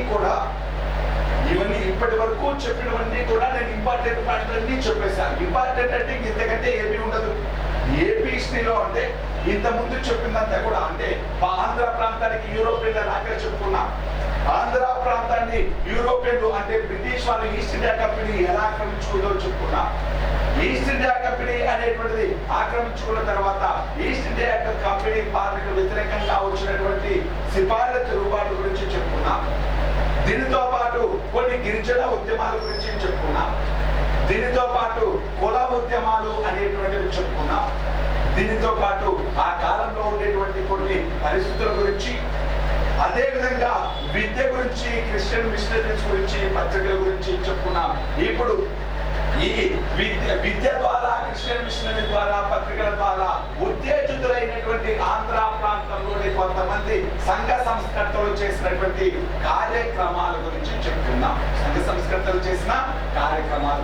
ఇప్పటి వరకు చెప్పినవన్నీ కూడా నేను ఇంపార్టెంట్ పాయింట్లు అన్ని చెప్పేశాను. ఇంపార్టెంట్ అంటే ఇంతకంటే ఏమీ ఉండదు. ఏపీ హిస్టరీలో అంటే ఇంత ముందు చెప్పిందంతా కూడా అంటే ఆంధ్ర ప్రాంతానికి యూరోపియన్ల రాక చెప్పుకున్నా. ఆంధ్ర ప్రాంతాన్ని యూరోపియన్లు అంటే బ్రిటిష్ వాళ్ళు ఈస్ట్ ఇండియా కంపెనీ ఎలా ఆక్రమించుకుందో చెప్పుకున్నా. ఈస్ట్ ఇండియా కంపెనీ అనేటువంటిది ఆక్రమించుకున్న తర్వాత ఈస్ట్ ఇండియా కంపెనీ పాలనకు వ్యతిరేకంగా వచ్చినటువంటి సిపాయిల తిరుగుబాటు గురించి చెప్పుకున్నా. దీనితో పాటు కొన్ని గిరిజన ఉద్యమాల గురించి చెప్పుకున్నా. దీనితో పాటు కుల ఉద్యమాలు అనేటువంటివి చెప్పుకున్నా. దీనితో పాటు ఆ కాలంలో ఉండేటువంటి కొన్ని పరిస్థితుల గురించి, అదేవిధంగా విద్య గురించి, క్రిస్టియన్ మిషనరీస్ గురించి, పత్రికల గురించి చెప్పుకున్నాం. ఇప్పుడు ఈ విద్య ద్వారా, క్రిస్టియన్ మిషనరీ ద్వారా, పత్రికల ద్వారా ఉత్తేజితులైనటువంటి ఆంధ్ర ప్రాంతంలోని కొంతమంది సంఘ సంస్కర్తలు చేసినటువంటి కార్యక్రమాల గురించి చెప్తున్నాం. సంఘ సంస్కర్తలు చేసిన కార్యక్రమాల